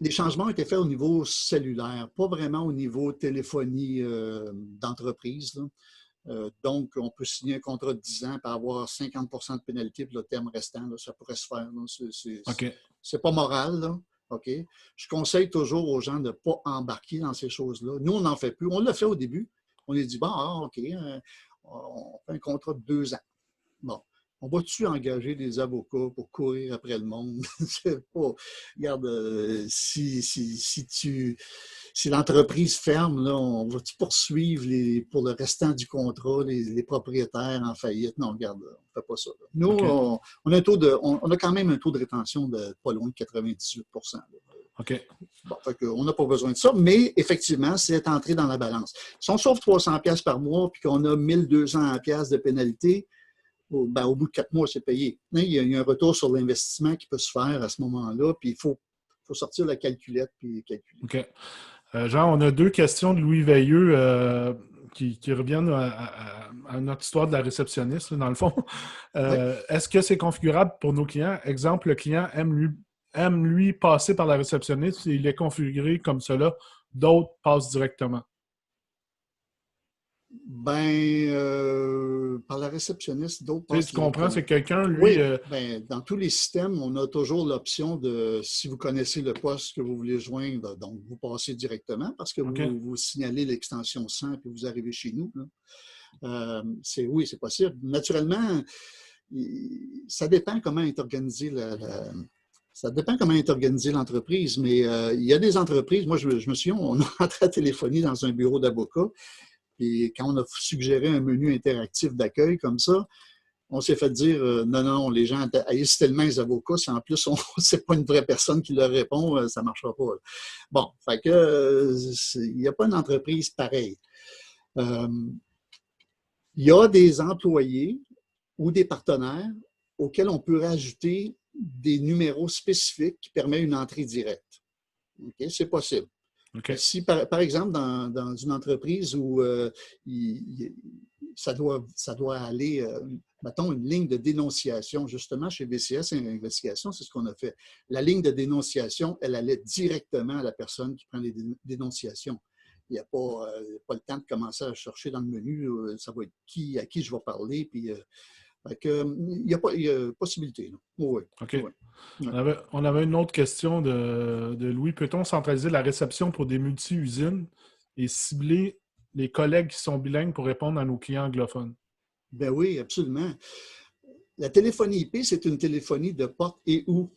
Les changements ont été faits au niveau cellulaire, pas vraiment au niveau téléphonie d'entreprise. Donc, on peut signer un contrat de 10 ans et avoir 50 de pénalité pour le terme restant. Là, ça pourrait se faire. C'est pas moral. Là. OK? Je conseille toujours aux gens de ne pas embarquer dans ces choses-là. Nous, on n'en fait plus. On l'a fait au début. On a dit, bon, OK, on fait un contrat de 2 ans. Bon. On va-tu engager des avocats pour courir après le monde? C'est pas. Regarde, si l'entreprise ferme, là, on va-tu poursuivre pour le restant du contrat les propriétaires en faillite? Non, regarde, on ne fait pas ça. Là. Nous, okay. on a quand même un taux de rétention de pas loin de 98 %. OK. Bon, on n'a pas besoin de ça, mais effectivement, c'est entré dans la balance. Si on sauve 300$ par mois puis qu'on a 1200$ de pénalité, au bout de 4 mois, c'est payé. Il y a un retour sur l'investissement qui peut se faire à ce moment-là, puis il faut sortir la calculette puis calculer. OK. Jean, on a 2 questions de Louis Veilleux qui reviennent à notre histoire de la réceptionniste, là, dans le fond. Est-ce que c'est configurable pour nos clients? Exemple, le client aime lui passer par la réceptionniste et il est configuré comme cela. D'autres passent directement. Par la réceptionniste, d'autres passent. Tu comprends, c'est quelqu'un, lui... Oui, dans tous les systèmes, on a toujours l'option de, si vous connaissez le poste que vous voulez joindre, donc vous passez directement parce que vous signalez l'extension 100 et vous arrivez chez nous. Oui, c'est possible. Naturellement, ça dépend comment est organisée ça dépend comment est organisée l'entreprise, mais il y a des entreprises, moi je me souviens, on est entré à téléphoner dans un bureau d'avocat. Et quand on a suggéré un menu interactif d'accueil comme ça, on s'est fait dire non, les gens haïssent tellement les avocats, si en plus c'est pas une vraie personne qui leur répond, ça ne marchera pas. Bon, fait que il n'y a pas une entreprise pareille. Il y a des employés ou des partenaires auxquels on peut rajouter des numéros spécifiques qui permettent une entrée directe. Okay? C'est possible. Okay. Si, par exemple, dans une entreprise où ça doit aller, mettons, une ligne de dénonciation, justement, chez VCS Investigation, c'est ce qu'on a fait. La ligne de dénonciation, elle allait directement à la personne qui prend les dénonciations. Il n'y a pas le temps de commencer à chercher dans le menu, ça va être à qui je vais parler, puis... il y a possibilité. Oui. OK. Ouais. On avait une autre question de Louis. Peut-on centraliser la réception pour des multi-usines et cibler les collègues qui sont bilingues pour répondre à nos clients anglophones? Ben oui, absolument. La téléphonie IP, c'est une téléphonie de porte et où.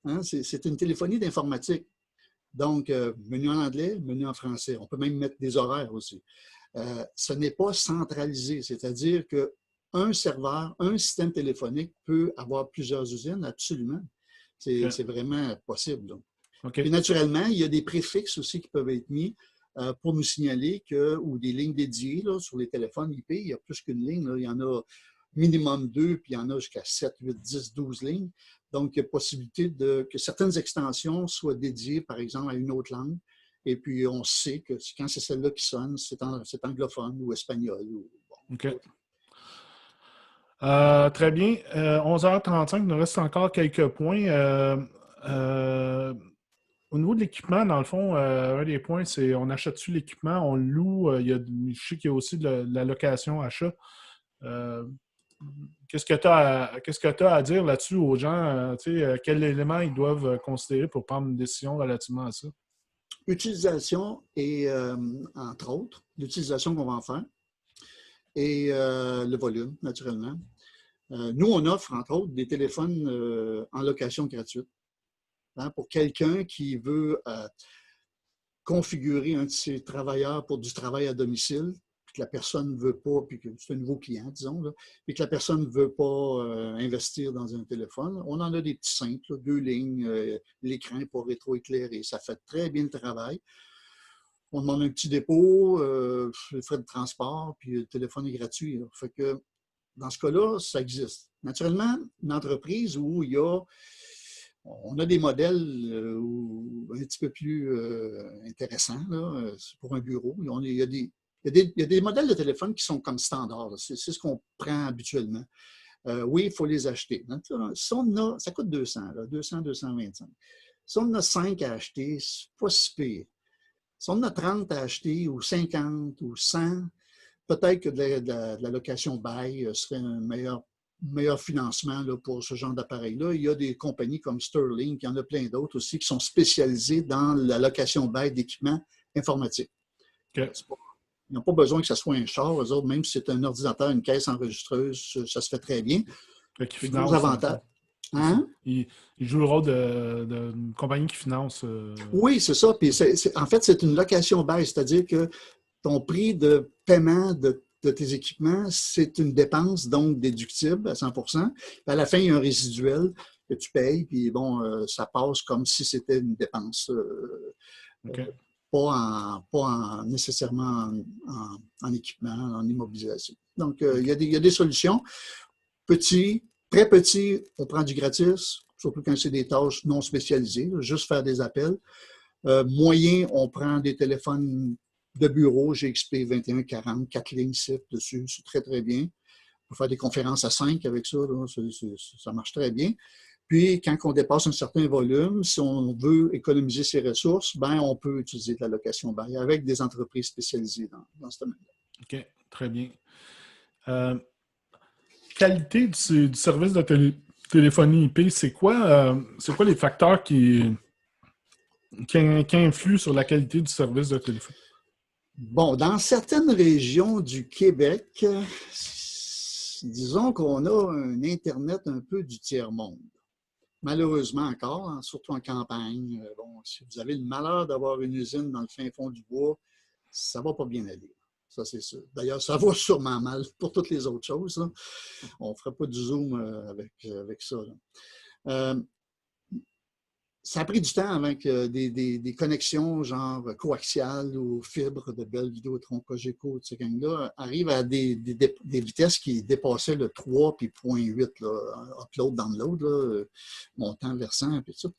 Hein? C'est une téléphonie d'informatique. Donc, menu en anglais, menu en français. On peut même mettre des horaires aussi. Ce n'est pas centralisé, c'est-à-dire que un serveur, un système téléphonique peut avoir plusieurs usines, absolument. C'est vraiment possible. OK. Puis naturellement, il y a des préfixes aussi qui peuvent être mis pour nous signaler que, ou des lignes dédiées là, sur les téléphones IP, il y a plus qu'une ligne. Là. Il y en a minimum 2, puis il y en a jusqu'à 7, 8, 10, 12 lignes. Donc, il y a possibilité que certaines extensions soient dédiées, par exemple, à une autre langue. Et puis, on sait que quand c'est celle-là qui sonne, c'est anglophone ou espagnol. Ou, OK. autre. Très bien. 11h35, il nous reste encore quelques points. Au niveau de l'équipement, dans le fond, un des points, c'est on achète-tu l'équipement, on le loue. Je sais qu'il y a aussi de la location achat. Euh, qu'est-ce que tu as à dire là-dessus aux gens? Quels éléments ils doivent considérer pour prendre une décision relativement à ça? Utilisation et, entre autres, l'utilisation qu'on va en faire et le volume, naturellement. Nous, on offre, entre autres, des téléphones en location gratuite. Hein, pour quelqu'un qui veut configurer un de ses travailleurs pour du travail à domicile, puis que la personne ne veut pas, puis que c'est un nouveau client, disons, là, puis que la personne ne veut pas investir dans un téléphone, on en a des petits simples, là, 2 lignes, l'écran pour rétroéclairer. Ça fait très bien le travail. On demande un petit dépôt, les frais de transport, puis le téléphone est gratuit. Là. Fait que dans ce cas-là, ça existe. Naturellement, une entreprise où on a des modèles un petit peu plus intéressants là, pour un bureau. Il y a des modèles de téléphone qui sont comme standards. C'est ce qu'on prend habituellement. Oui, il faut les acheter. Si on a, ça coûte 200, là, 200, 225. Si on en a 5 à acheter, c'est pas si pire. Si on en a 30 à acheter, ou 50, ou 100, peut-être que de la location bail serait un meilleur financement là, pour ce genre d'appareil-là. Il y a des compagnies comme Sterling, il y en a plein d'autres aussi qui sont spécialisées dans la location bail d'équipements informatiques. Okay. Ils n'ont pas besoin que ce soit un char, eux autres, même si c'est un ordinateur, une caisse enregistreuse, ça se fait très bien. C'est gros avantages. Hein? Il joue le rôle d'une compagnie qui finance. Oui, c'est ça. Puis en fait, c'est une location bail, c'est-à-dire que ton prix de paiement de tes équipements, c'est une dépense donc déductible à 100%. Puis à la fin, il y a un résiduel que tu payes, puis bon, ça passe comme si c'était une dépense. Okay. Pas nécessairement en équipement, en immobilisation. Donc, il y a des solutions. Petit, très petit, on prend du gratis, surtout quand c'est des tâches non spécialisées, juste faire des appels. Moyen, on prend des téléphones de bureau, GXP 2140, 4 lignes SIP dessus, c'est très, très bien. On peut faire des conférences à 5 avec ça, là, ça marche très bien. Puis, quand on dépasse un certain volume, si on veut économiser ses ressources, ben, on peut utiliser de la location bail avec des entreprises spécialisées dans ce domaine-là. OK, très bien. Qualité du service de téléphonie IP, c'est quoi les facteurs qui influent sur la qualité du service de téléphone? Bon, dans certaines régions du Québec, disons qu'on a un Internet un peu du tiers-monde. Malheureusement encore, hein, surtout en campagne. Bon, si vous avez le malheur d'avoir une usine dans le fin fond du bois, ça ne va pas bien aller. Ça, c'est sûr. D'ailleurs, ça va sûrement mal pour toutes les autres choses. Là. On ne fera pas du zoom avec ça. Ça a pris du temps avant que des connexions genre coaxiales ou fibres de Bell, Vidéotron, Cogeco, ces gangs-là arrivent à des vitesses qui dépassaient le 3 puis 0.8, upload, download, là, montant, versant, puis tout ça.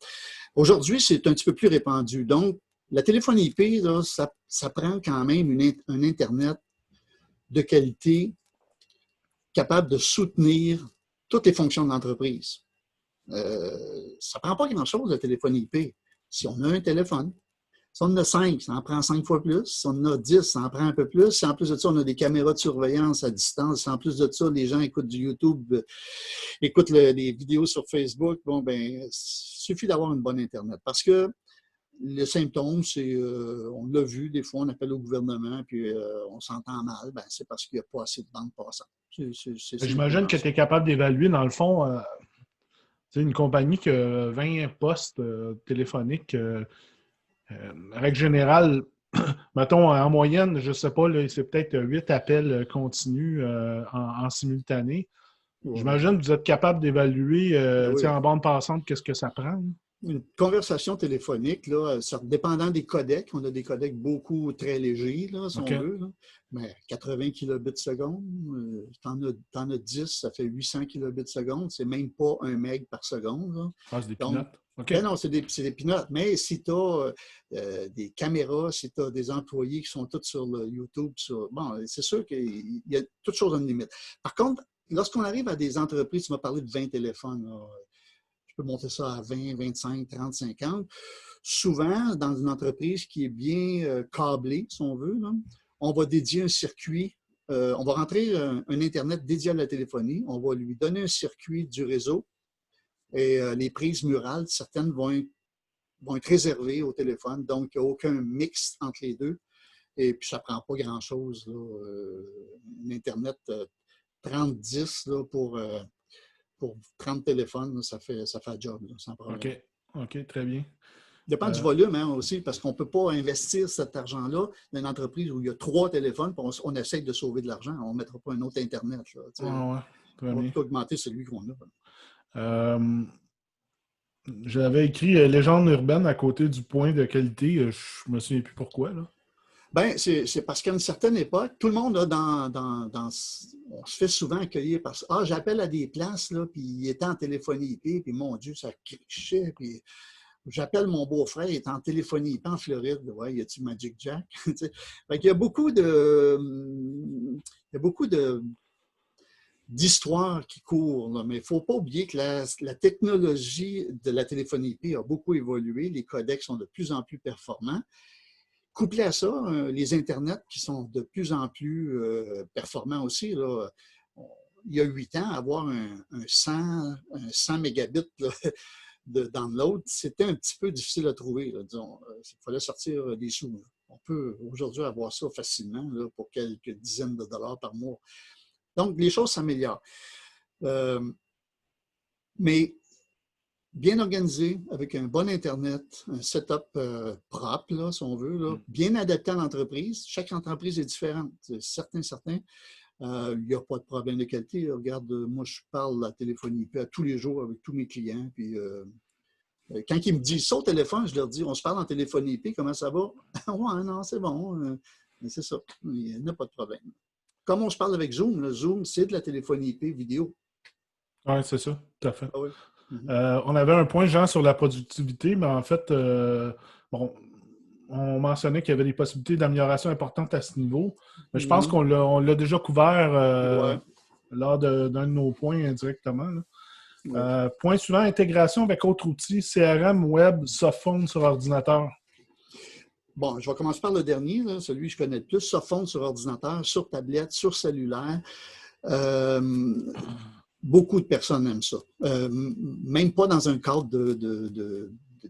Aujourd'hui, c'est un petit peu plus répandu. Donc, la téléphonie IP, là, ça prend quand même un Internet de qualité capable de soutenir toutes les fonctions de l'entreprise. Ça ne prend pas grand-chose, la téléphonie IP. Si on a un téléphone, si on en a 5, ça en prend 5 fois plus. Si on en a 10, ça en prend un peu plus. Si en plus de ça, on a des caméras de surveillance à distance. Si en plus de ça, les gens écoutent du YouTube, écoutent les vidéos sur Facebook, bon, ben, il suffit d'avoir une bonne Internet. Parce que le symptôme, c'est, on l'a vu, des fois, on appelle au gouvernement, puis on s'entend mal, ben, c'est parce qu'il n'y a pas assez de bandes passantes. J'imagine que tu es capable d'évaluer, dans le fond, une compagnie qui a 20 postes téléphoniques, règle générale, mettons, en moyenne, je ne sais pas, là, c'est peut-être 8 appels continus en simultané. Ouais. J'imagine que vous êtes capable d'évaluer oui. En bande passante qu'est-ce que ça prend. Une conversation téléphonique, là, dépendant des codecs, on a des codecs beaucoup très légers, là, si OK. on veut, là, mais 80 kilobits seconde, t'en as 10, ça fait 800 kilobits seconde, c'est même pas 1 meg par seconde. Là. Ah, c'est des Donc, pinottes. OK. ben non, c'est des peanuts. Mais si tu as des caméras, si tu as des employés qui sont tous sur le YouTube, bon, c'est sûr qu'il y a toutes choses à une limite. Par contre, lorsqu'on arrive à des entreprises, tu m'as parlé de 20 téléphones, là, je peux monter ça à 20, 25, 30, 50. Souvent, dans une entreprise qui est bien câblée, si on veut, là, on va dédier un circuit, on va rentrer un Internet dédié à la téléphonie, on va lui donner un circuit du réseau et les prises murales, certaines vont être réservées au téléphone, donc il n'y a aucun mix entre les deux. Et puis, ça ne prend pas grand-chose. Un Internet 30-10 pour 30 téléphones, là, ça fait un job, là, sans problème. OK. OK, très bien. Dépend du volume hein, aussi, parce qu'on ne peut pas investir cet argent-là dans une entreprise où il y a 3 téléphones, puis on essaie de sauver de l'argent. On ne mettra pas un autre Internet. Là, Ouais, très on va bien. plutôt augmenter celui qu'on a. J'avais écrit légende urbaine à côté du point de qualité. Je me souviens plus pourquoi, là. Bien, c'est parce qu'à une certaine époque, tout le monde a on se fait souvent accueillir par ça. Ah, j'appelle à des places, là, puis il était en téléphonie IP, puis mon Dieu, ça crichait, puis j'appelle mon beau-frère, il est en téléphonie IP en Floride. Ouais, y a-tu Magic Jack? Fait qu'il y a beaucoup d'histoires qui courent, là, mais il ne faut pas oublier que la technologie de la téléphonie IP a beaucoup évolué. Les codecs sont de plus en plus performants. Couplé à ça, les Internets qui sont de plus en plus performants aussi. Là, il y a 8 ans, avoir un 100 mégabits là, de download, c'était un petit peu difficile à trouver. Là, disons. Il fallait sortir des sous. Là. On peut aujourd'hui avoir ça facilement là, pour quelques dizaines de dollars par mois. Donc, les choses s'améliorent. Mais bien organisé, avec un bon Internet, un setup propre, là, si on veut, là, bien adapté à l'entreprise. Chaque entreprise est différente, c'est certain. Il n'y a pas de problème de qualité. Regarde, moi, je parle de la téléphonie IP à tous les jours avec tous mes clients. Puis, quand ils me disent ça au téléphone, je leur dis, on se parle en téléphonie IP, comment ça va? Ouais, non, c'est bon. Mais c'est ça, il n'y a pas de problème. Comme on se parle avec Zoom, là, Zoom, c'est de la téléphonie IP vidéo. Oui, c'est ça, tout à fait. Ah oui. On avait un point, Jean, sur la productivité, mais en fait, bon, on mentionnait qu'il y avait des possibilités d'amélioration importantes à ce niveau. Mais je pense qu'on l'a déjà couvert lors d'un de nos points indirectement. Point suivant, intégration avec autres outils, CRM, web, softphone sur ordinateur. Bon, je vais commencer par le dernier, là, celui que je connais le plus, softphone sur ordinateur, sur tablette, sur cellulaire. Beaucoup de personnes aiment ça. Même pas dans un cadre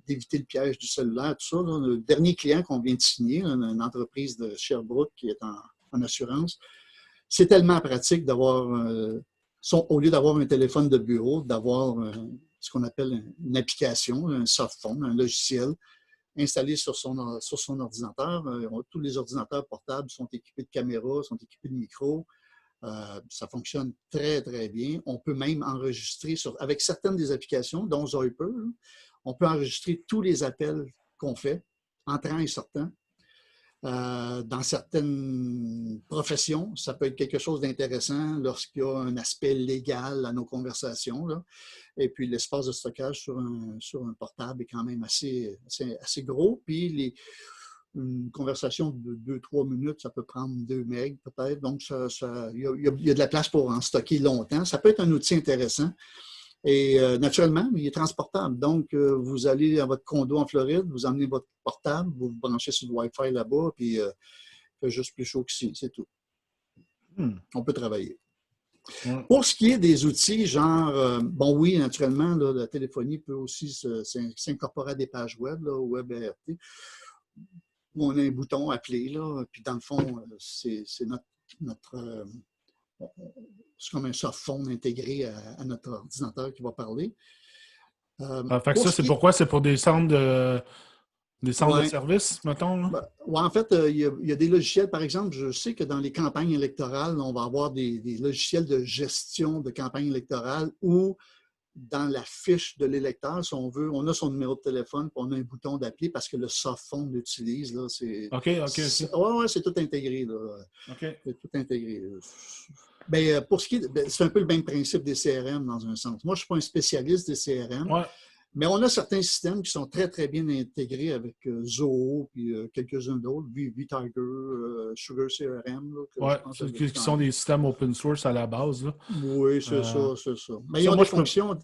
d'éviter le piège du cellulaire, tout ça. Là. Le dernier client qu'on vient de signer, une entreprise de Sherbrooke qui est en assurance, c'est tellement pratique d'avoir, au lieu d'avoir un téléphone de bureau, d'avoir ce qu'on appelle une application, un softphone, un logiciel installé sur son ordinateur. Tous les ordinateurs portables sont équipés de caméras, sont équipés de micros. Ça fonctionne très, très bien. On peut même enregistrer avec certaines des applications, dont Zoiper, on peut enregistrer tous les appels qu'on fait, entrant et sortant. Dans certaines professions, ça peut être quelque chose d'intéressant lorsqu'il y a un aspect légal à nos conversations. Là. Et puis, l'espace de stockage sur un portable est quand même assez gros. Puis, une conversation de 2-3 minutes, ça peut prendre 2 MB peut-être. Donc, il y a de la place pour en stocker longtemps. Ça peut être un outil intéressant. Et naturellement, il est transportable. Donc, vous allez dans votre condo en Floride, vous emmenez votre portable, vous vous branchez sur le Wi-Fi là-bas, puis il fait juste plus chaud qu'ici, c'est tout. On peut travailler. Pour ce qui est des outils, genre, bon oui, naturellement, là, la téléphonie peut aussi s'incorporer à des pages web, là, web ART, où on a un bouton appelé, là, puis dans le fond, c'est notre c'est comme un softphone intégré à notre ordinateur qui va parler. Fait que ça, c'est pourquoi? C'est pour des centres de service, mettons? En fait, il y a des logiciels, par exemple, je sais que dans les campagnes électorales, on va avoir des logiciels de gestion de campagne électorale où dans la fiche de l'électeur, si on veut, on a son numéro de téléphone, puis on a un bouton d'appeler parce que le softphone l'utilise. Là, OK. ouais, c'est tout intégré. Là. OK. C'est tout intégré. Ben, pour ce qui est, c'est un peu le même principe des CRM dans un sens. Moi, je ne suis pas un spécialiste des CRM, Ouais. mais on a certains systèmes qui sont très, très bien intégrés avec Zoho puis quelques-uns d'autres, vTiger, Sugar CRM. Là, Ouais, qui sont des systèmes open source à la base. Là. Oui, c'est ça. Mais ça, ils ont moi, des fonctions.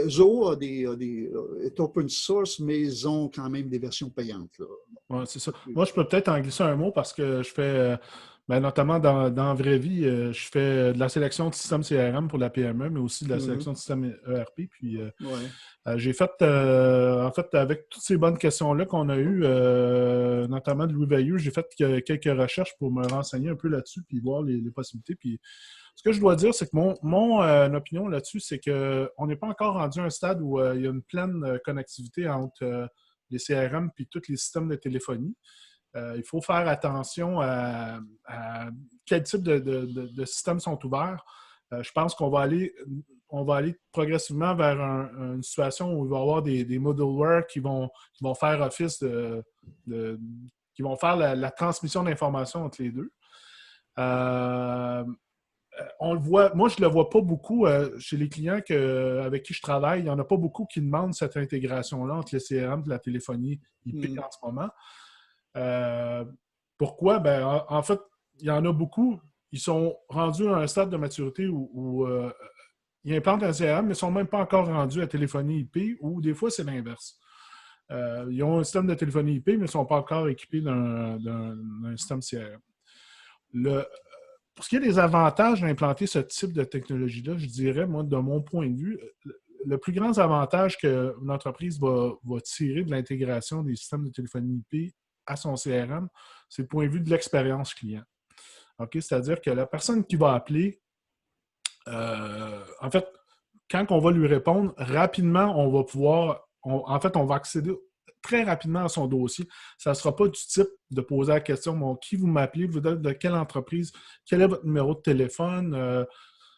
Zoho est open source, mais ils ont quand même des versions payantes. Là. Ouais, c'est ça. Moi, je peux peut-être en glisser un mot parce que je fais, notamment dans la vraie vie, je fais de la sélection de systèmes CRM pour la PME, mais aussi de la sélection de systèmes ERP. Puis, j'ai fait, en fait, avec toutes ces bonnes questions-là qu'on a eues, notamment de Louis Veilleux, j'ai fait quelques recherches pour me renseigner un peu là-dessus puis voir les possibilités. Puis, ce que je dois dire, c'est que mon opinion là-dessus, c'est qu'on n'est pas encore rendu à un stade où il y a une pleine connectivité entre les CRM puis tous les systèmes de téléphonie. Il faut faire attention à quel type de systèmes sont ouverts. Je pense qu'on va aller progressivement vers une situation où il va y avoir des middleware qui vont faire office qui vont faire la transmission d'informations entre les deux. On le voit, moi, je ne le vois pas beaucoup chez les clients avec qui je travaille. Il n'y en a pas beaucoup qui demandent cette intégration-là entre les CRM et la téléphonie IP en ce moment. Pourquoi? Ben, en fait, il y en a beaucoup. Ils sont rendus à un stade de maturité où ils implantent un CRM, mais ils ne sont même pas encore rendus à téléphonie IP, ou des fois, c'est l'inverse. Ils ont un système de téléphonie IP, mais ils ne sont pas encore équipés d'un système CRM. Pour ce qui est des avantages d'implanter ce type de technologie-là, je dirais, moi, de mon point de vue, le plus grand avantage qu'une entreprise va tirer de l'intégration des systèmes de téléphonie IP à son CRM, c'est le point de vue de l'expérience client. Okay? C'est-à-dire que la personne qui va appeler, en fait, quand on va lui répondre, rapidement, on va pouvoir, on va accéder très rapidement à son dossier. Ça ne sera pas du type de poser la question, bon, qui vous m'appelez, vous êtes de quelle entreprise, quel est votre numéro de téléphone,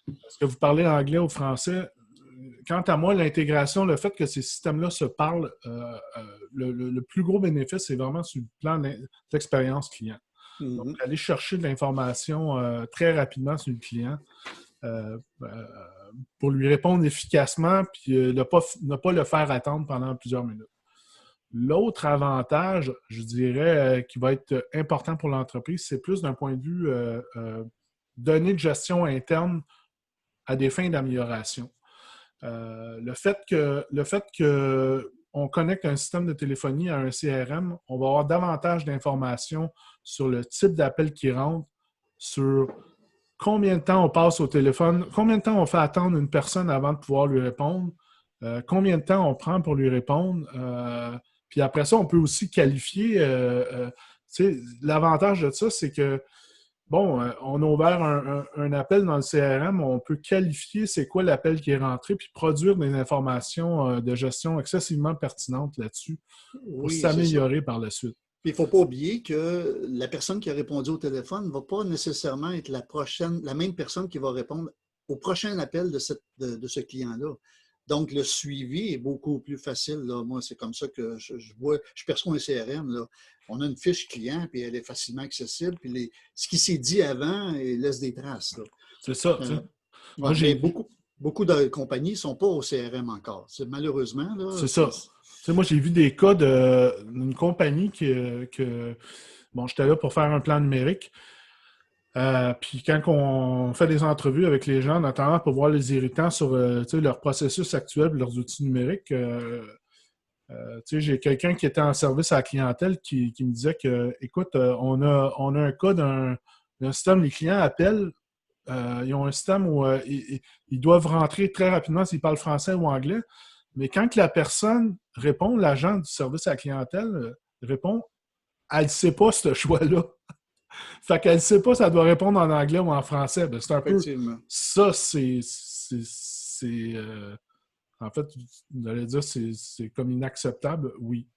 est-ce que vous parlez anglais ou français? Quant à moi, l'intégration, le fait que ces systèmes-là se parlent, le plus gros bénéfice, c'est vraiment sur le plan d'expérience client. Donc, aller chercher de l'information très rapidement sur le client pour lui répondre efficacement puis ne pas le faire attendre pendant plusieurs minutes. L'autre avantage, je dirais, qui va être important pour l'entreprise, c'est plus d'un point de vue données de gestion interne à des fins d'amélioration. Le fait qu'on connecte un système de téléphonie à un CRM, on va avoir davantage d'informations sur le type d'appel qui rentre, sur combien de temps on passe au téléphone, combien de temps on fait attendre une personne avant de pouvoir lui répondre, combien de temps on prend pour lui répondre. Puis après ça, on peut aussi qualifier. L'avantage de ça, c'est que bon, on a ouvert un appel dans le CRM, on peut qualifier c'est quoi l'appel qui est rentré, puis produire des informations de gestion excessivement pertinentes là-dessus pour s'améliorer par la suite. Puis il ne faut pas oublier que la personne qui a répondu au téléphone ne va pas nécessairement être la même personne qui va répondre au prochain appel de ce client-là. Donc, le suivi est beaucoup plus facile. Là. Moi, c'est comme ça que je perçois un CRM. Là. On a une fiche client, puis elle est facilement accessible. Puis ce qui s'est dit avant, il laisse des traces. Là. C'est ça. Moi, beaucoup de compagnies ne sont pas au CRM encore. C'est malheureusement. Là, c'est ça. Moi, j'ai vu des cas d'une compagnie bon, j'étais là pour faire un plan numérique. Puis quand on fait des entrevues avec les gens, notamment pour voir les irritants sur leur processus actuel et leurs outils numériques, j'ai quelqu'un qui était en service à la clientèle qui me disait que, écoute, on a un cas d'un système, les clients appellent, ils ont un système où ils doivent rentrer très rapidement s'ils parlent français ou anglais, mais quand la personne répond, l'agent du service à la clientèle répond, elle ne sait pas ce choix-là. Fait qu'elle ne sait pas si elle doit répondre en anglais ou en français. Ben, c'est un peu... Ça, c'est en fait, vous allez dire c'est comme inacceptable. Oui.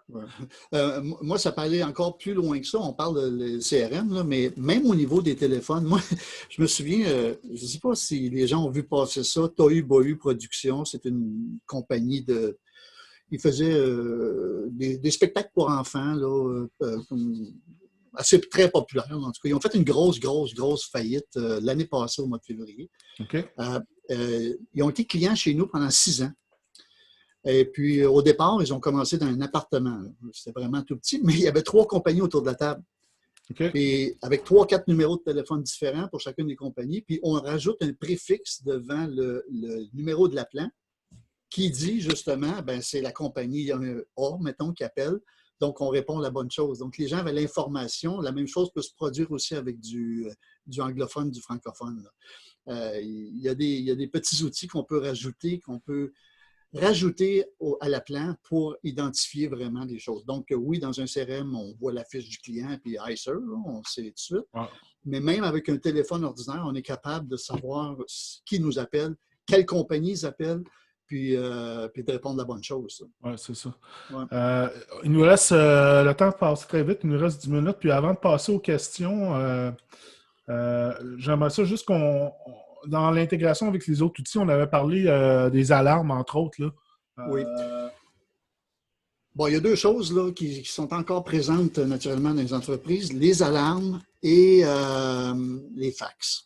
Ouais. Moi, ça peut aller encore plus loin que ça. On parle de CRM, là, mais même au niveau des téléphones, moi, je me souviens, je ne sais pas si les gens ont vu passer ça, Tohu Bohu Productions, c'est une compagnie de... Ils faisaient des spectacles pour enfants, là, assez très populaires, en tout cas. Ils ont fait une grosse faillite l'année passée, au mois de février. OK. Ils ont été clients chez nous pendant 6 ans. Et puis, au départ, ils ont commencé dans un appartement. C'était vraiment tout petit, mais il y avait 3 compagnies autour de la table. OK. Puis, avec 3-4 numéros de téléphone différents pour chacune des compagnies. Puis, on rajoute un préfixe devant le numéro de l'appelant qui dit justement, ben c'est la compagnie, il y a un A, mettons, qui appelle. Donc, on répond la bonne chose. Donc, les gens avaient l'information. La même chose peut se produire aussi avec du anglophone, du francophone. Il y a des petits outils qu'on peut rajouter, à l'appelant pour identifier vraiment des choses. Donc, oui, dans un CRM, on voit la fiche du client, puis « Hi, sir », on sait tout de suite. Wow. Mais même avec un téléphone ordinaire, on est capable de savoir qui nous appelle, quelle compagnie ils appellent, puis de répondre la bonne chose. Oui, c'est ça. Ouais. Il nous reste, le temps passe très vite, il nous reste 10 minutes. Puis avant de passer aux questions, j'aimerais ça juste dans l'intégration avec les autres outils, on avait parlé des alarmes, entre autres. Là. Oui. Bon, il y a 2 choses là, qui sont encore présentes naturellement dans les entreprises, les alarmes et les fax.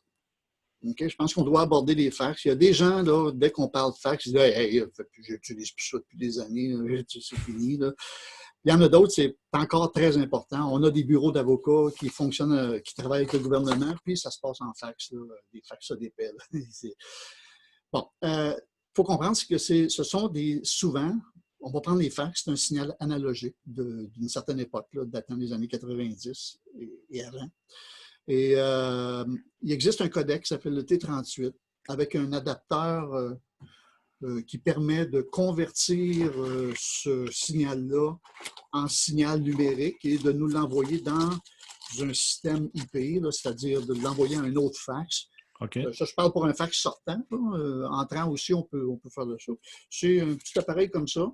Okay? Je pense qu'on doit aborder les fax. Il y a des gens, là, dès qu'on parle de fax, ils disent hey, j'utilise plus ça depuis des années, c'est fini. Là. Il y en a d'autres, c'est encore très important. On a des bureaux d'avocats qui fonctionnent, qui travaillent avec le gouvernement, puis ça se passe en fax, là, des fax à des pelles. Bon, faut comprendre que ce sont souvent, on va prendre les fax, c'est un signal analogique d'une certaine époque, là, datant des années 90 et avant. Et il existe un codec qui s'appelle le T38 avec un adapteur qui permet de convertir ce signal-là en signal numérique et de nous l'envoyer dans un système IP, c'est-à-dire de l'envoyer à un autre fax. Okay. Ça, je parle pour un fax sortant. Entrant aussi, on peut faire ça. C'est un petit appareil comme ça. Je ne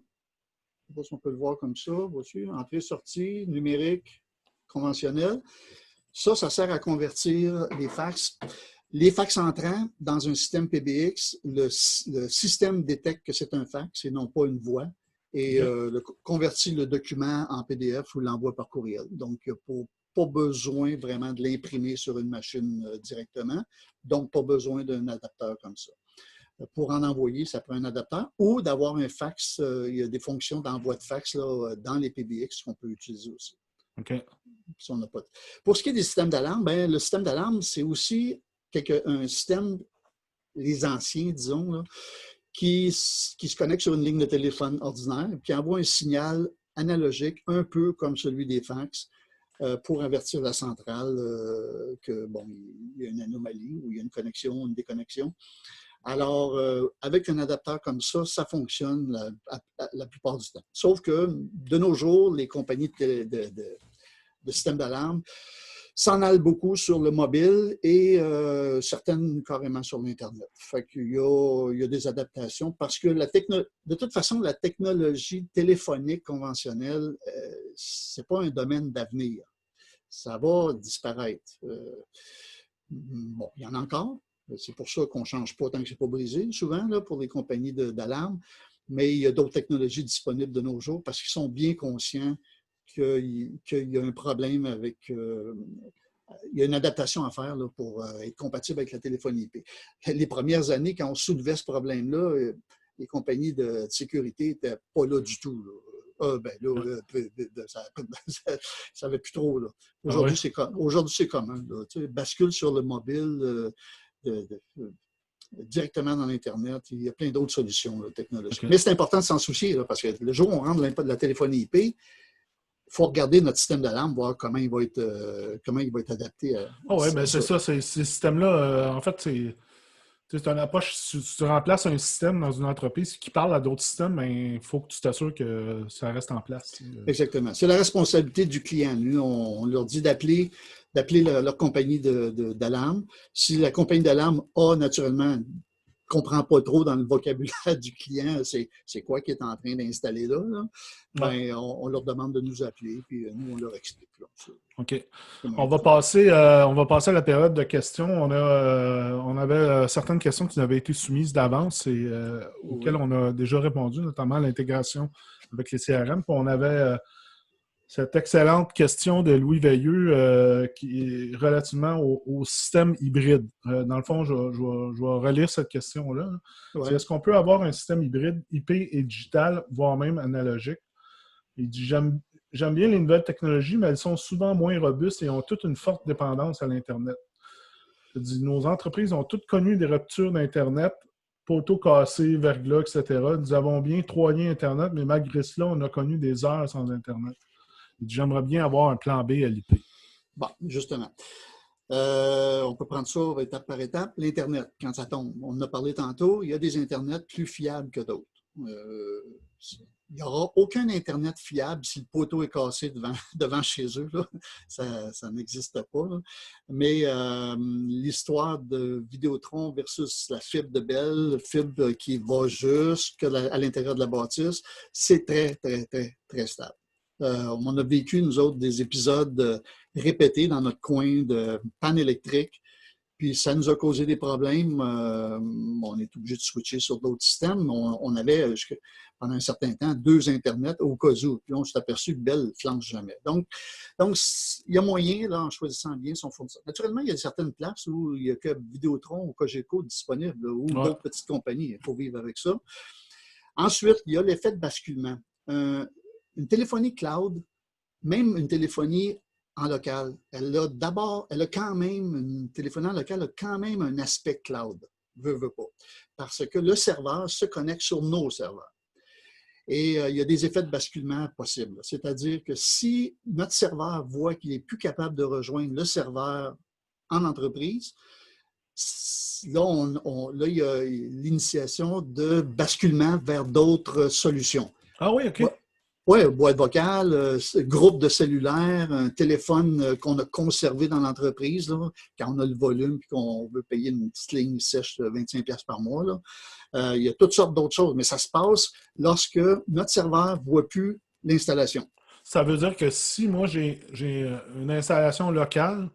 sais pas si on peut le voir comme ça. Voici, entrée-sortie, numérique, conventionnel. Ça sert à convertir les fax. Les fax entrants dans un système PBX, le système détecte que c'est un fax et non pas une voix et convertit le document en PDF ou l'envoie par courriel. Donc, pas besoin vraiment de l'imprimer sur une machine directement, donc pas besoin d'un adapteur comme ça. Pour en envoyer, ça prend un adapteur ou d'avoir un fax. Il y a des fonctions d'envoi de fax là, dans les PBX qu'on peut utiliser aussi. OK. Si on n'a pas... Pour ce qui est des systèmes d'alarme, ben, le système d'alarme, c'est aussi un système, les anciens, disons, là, qui se connecte sur une ligne de téléphone ordinaire et qui envoie un signal analogique, un peu comme celui des fax, pour avertir la centrale que bon, il y a une anomalie ou il y a une connexion, une déconnexion. Alors, avec un adapteur comme ça fonctionne la plupart du temps. Sauf que, de nos jours, les compagnies de systèmes d'alarme s'en allent beaucoup sur le mobile et certaines carrément sur l'Internet. Fait qu'il y a des adaptations parce que de toute façon, la technologie téléphonique conventionnelle, c'est pas un domaine d'avenir. Ça va disparaître. Bon, il y en a encore. C'est pour ça qu'on ne change pas tant que ce n'est pas brisé, souvent, là, pour les compagnies d'alarme. Mais il y a d'autres technologies disponibles de nos jours parce qu'ils sont bien conscients qu'il y a un problème avec... il y a une adaptation à faire là, pour être compatible avec la téléphonie IP. Les premières années, quand on soulevait ce problème-là, les compagnies de sécurité n'étaient pas là du tout. Là. Ça n'avait plus trop. Aujourd'hui, c'est commun. Là. Tu sais, bascule sur le mobile directement dans l'Internet. Il y a plein d'autres solutions là, technologiques. Okay. Mais c'est important de s'en soucier là, parce que le jour où on rentre de la téléphonie IP, il faut regarder notre système d'alarme, voir comment il va être adapté. Oui, bien c'est ça. Ces systèmes-là, en fait, c'est une approche. Si tu remplaces un système dans une entreprise qui parle à d'autres systèmes, mais il faut que tu t'assures que ça reste en place. Exactement. C'est la responsabilité du client. Nous, on leur dit d'appeler leur compagnie d'alarme. Si la compagnie d'alarme a naturellement comprend pas trop dans le vocabulaire du client c'est quoi qu'il est en train d'installer là, ben, on leur demande de nous appeler, puis nous, on leur explique. Là. OK. On va passer à la période de questions. On avait certaines questions qui nous avaient été soumises d'avance et auxquelles on a déjà répondu, notamment l'intégration avec les CRM. Puis on avait cette excellente question de Louis Veilleux qui est relativement au système hybride. Dans le fond, je vais relire cette question-là. C'est est-ce qu'on peut avoir un système hybride IP et digital, voire même analogique? Il dit j'aime bien les nouvelles technologies, mais elles sont souvent moins robustes et ont toute une forte dépendance à l'Internet. Il dit nos entreprises ont toutes connu des ruptures d'Internet, poteaux cassés, verglas, etc. Nous avons bien 3 liens Internet, mais malgré cela, on a connu des heures sans Internet. J'aimerais bien avoir un plan B à l'IP. Bon, justement. On peut prendre ça étape par étape. L'Internet, quand ça tombe, on en a parlé tantôt, il y a des Internets plus fiables que d'autres. Il n'y aura aucun Internet fiable si le poteau est cassé devant chez eux. Là. Ça n'existe pas. Là. Mais l'histoire de Vidéotron versus la fibre de Bell, fibre qui va jusqu'à l'intérieur de la bâtisse, c'est très, très, très, très stable. On a vécu, nous autres, des épisodes répétés dans notre coin de panne électrique, puis ça nous a causé des problèmes. On est obligé de switcher sur d'autres systèmes. On avait, pendant un certain temps, 2 Internets au cas où. Puis on s'est aperçu que Bell ne flanche jamais. Donc, il y a moyen, là, en choisissant bien son fournisseur. Naturellement, il y a certaines places où il n'y a que Vidéotron ou Cogeco disponible, là, ou d'autres petites compagnies. Il faut vivre avec ça. Ensuite, il y a l'effet de basculement. Une téléphonie cloud, même une téléphonie en local, une téléphonie en local a quand même un aspect cloud, veut pas, parce que le serveur se connecte sur nos serveurs. Et il y a des effets de basculement possibles. C'est-à-dire que si notre serveur voit qu'il n'est plus capable de rejoindre le serveur en entreprise, là, il y a l'initiation de basculement vers d'autres solutions. Ah oui, OK. Oui, boîte vocale, groupe de cellulaire, un téléphone qu'on a conservé dans l'entreprise, là, quand on a le volume et qu'on veut payer une petite ligne sèche de 25$ par mois. Là. Il y a toutes sortes d'autres choses, mais ça se passe lorsque notre serveur ne voit plus l'installation. Ça veut dire que si moi j'ai une installation locale,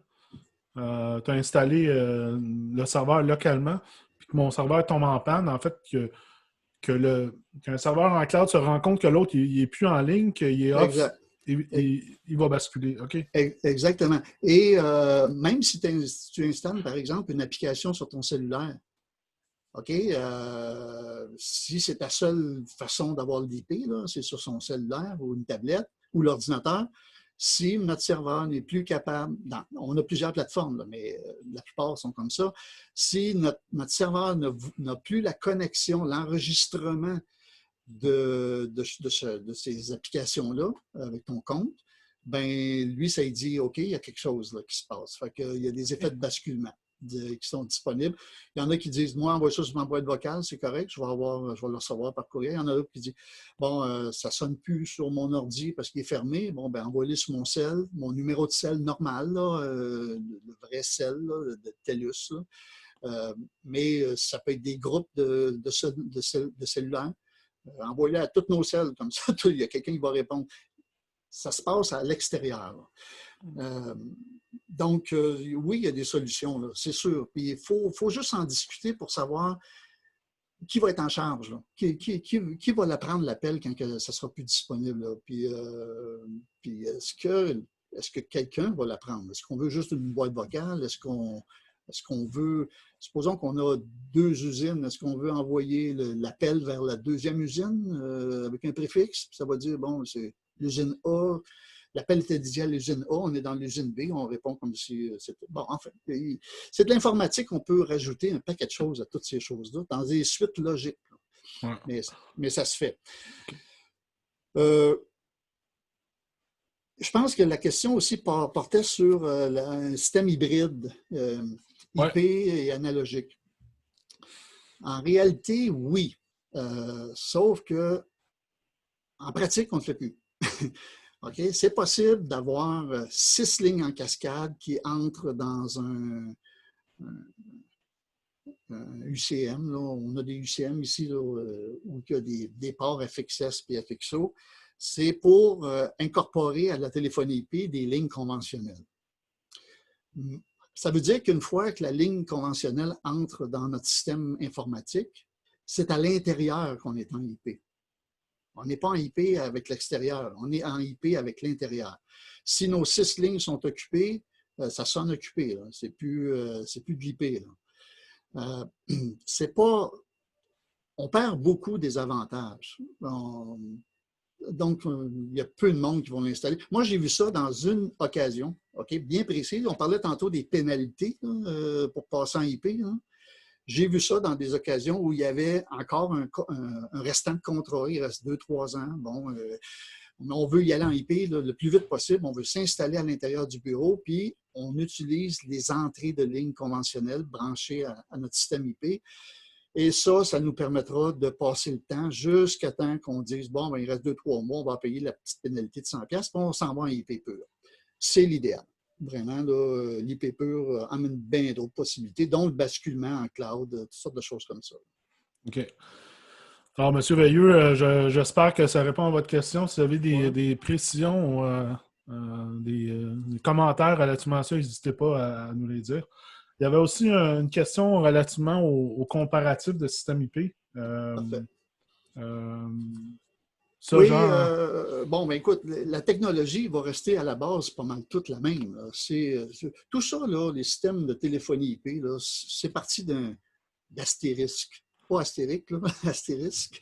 tu as installé le serveur localement, puis que mon serveur tombe en panne, en fait, qu'un serveur en cloud se rend compte que l'autre n'est plus en ligne, qu'il est off, il va basculer. OK? Exactement. Et même si tu installes, par exemple, une application sur ton cellulaire, OK? Si c'est ta seule façon d'avoir l'IP, c'est sur son cellulaire ou une tablette ou l'ordinateur, si notre serveur n'est plus capable, on a plusieurs plateformes, là, mais la plupart sont comme ça, si notre serveur n'a plus la connexion, l'enregistrement de ces applications-là avec ton compte, ben lui, ça lui dit, OK, il y a quelque chose là, qui se passe. Fait qu'il y a des effets de basculement qui sont disponibles. Il y en a qui disent, moi, envoie ça sur ma boîte vocale, c'est correct, je vais le recevoir par courrier. Il y en a d'autres qui disent, bon, ça ne sonne plus sur mon ordi parce qu'il est fermé. Bon, ben envoie-le sur mon cell, mon numéro de cell normal, là, le vrai cell là, de TELUS. Mais ça peut être des groupes de cellulaires. Envoie-le à toutes nos cells, comme ça, il y a quelqu'un qui va répondre. Ça se passe à l'extérieur. Donc, oui, il y a des solutions, c'est sûr. Puis il faut juste en discuter pour savoir qui va être en charge, là. Qui va la prendre l'appel quand ça ne sera plus disponible. Là. Puis est-ce que quelqu'un va la prendre? Est-ce qu'on veut juste une boîte vocale? Est-ce qu'on veut, supposons qu'on a 2 usines, est-ce qu'on veut envoyer l'appel vers la 2e usine avec un préfixe? Ça va dire, bon, c'est l'usine A, l'appel était dédié à l'usine A, on est dans l'usine B, on répond comme si c'était... Bon, enfin, c'est de l'informatique, on peut rajouter un paquet de choses à toutes ces choses-là, dans des suites logiques. Ouais. Mais ça se fait. Je pense que la question aussi portait sur un système hybride, IP et analogique. En réalité, oui. Sauf que en pratique, on ne le fait plus. Okay? C'est possible d'avoir 6 lignes en cascade qui entrent dans UCM, là, on a des UCM ici là, où il y a des ports FXS et FXO. C'est pour incorporer à la téléphonie IP des lignes conventionnelles. Ça veut dire qu'une fois que la ligne conventionnelle entre dans notre système informatique, c'est à l'intérieur qu'on est en IP. On n'est pas en IP avec l'extérieur, on est en IP avec l'intérieur. Si nos 6 lignes sont occupées, ça sonne occupé. C'est plus de l'IP. C'est pas... On perd beaucoup des avantages. Donc, il y a peu de monde qui vont l'installer. Moi, j'ai vu ça dans une occasion, bien précise. On parlait tantôt des pénalités pour passer en IP. Hein. J'ai vu ça dans des occasions où il y avait encore un restant de contrat. Il reste 2-3 ans. Bon, on veut y aller en IP là, le plus vite possible. On veut s'installer à l'intérieur du bureau, puis on utilise les entrées de lignes conventionnelles branchées à notre système IP. Et ça nous permettra de passer le temps jusqu'à temps qu'on dise, bon, ben, il reste 2-3 mois, on va payer la petite pénalité de 100$, puis on s'en va en IP pur. C'est l'idéal. Vraiment, l'IP pur amène bien d'autres possibilités, dont le basculement en cloud, toutes sortes de choses comme ça. OK. Alors, M. Veilleux, j'espère que ça répond à votre question. Si vous avez des précisions, des commentaires relativement à ça, n'hésitez pas à nous les dire. Il y avait aussi une question relativement au comparatif de système IP. Parfait. Oui, bon, ben écoute, la technologie va rester à la base pas mal toute la même. Tout ça, là, les systèmes de téléphonie IP, c'est parti d'Asterisk. Pas Astérique, là, Asterisk,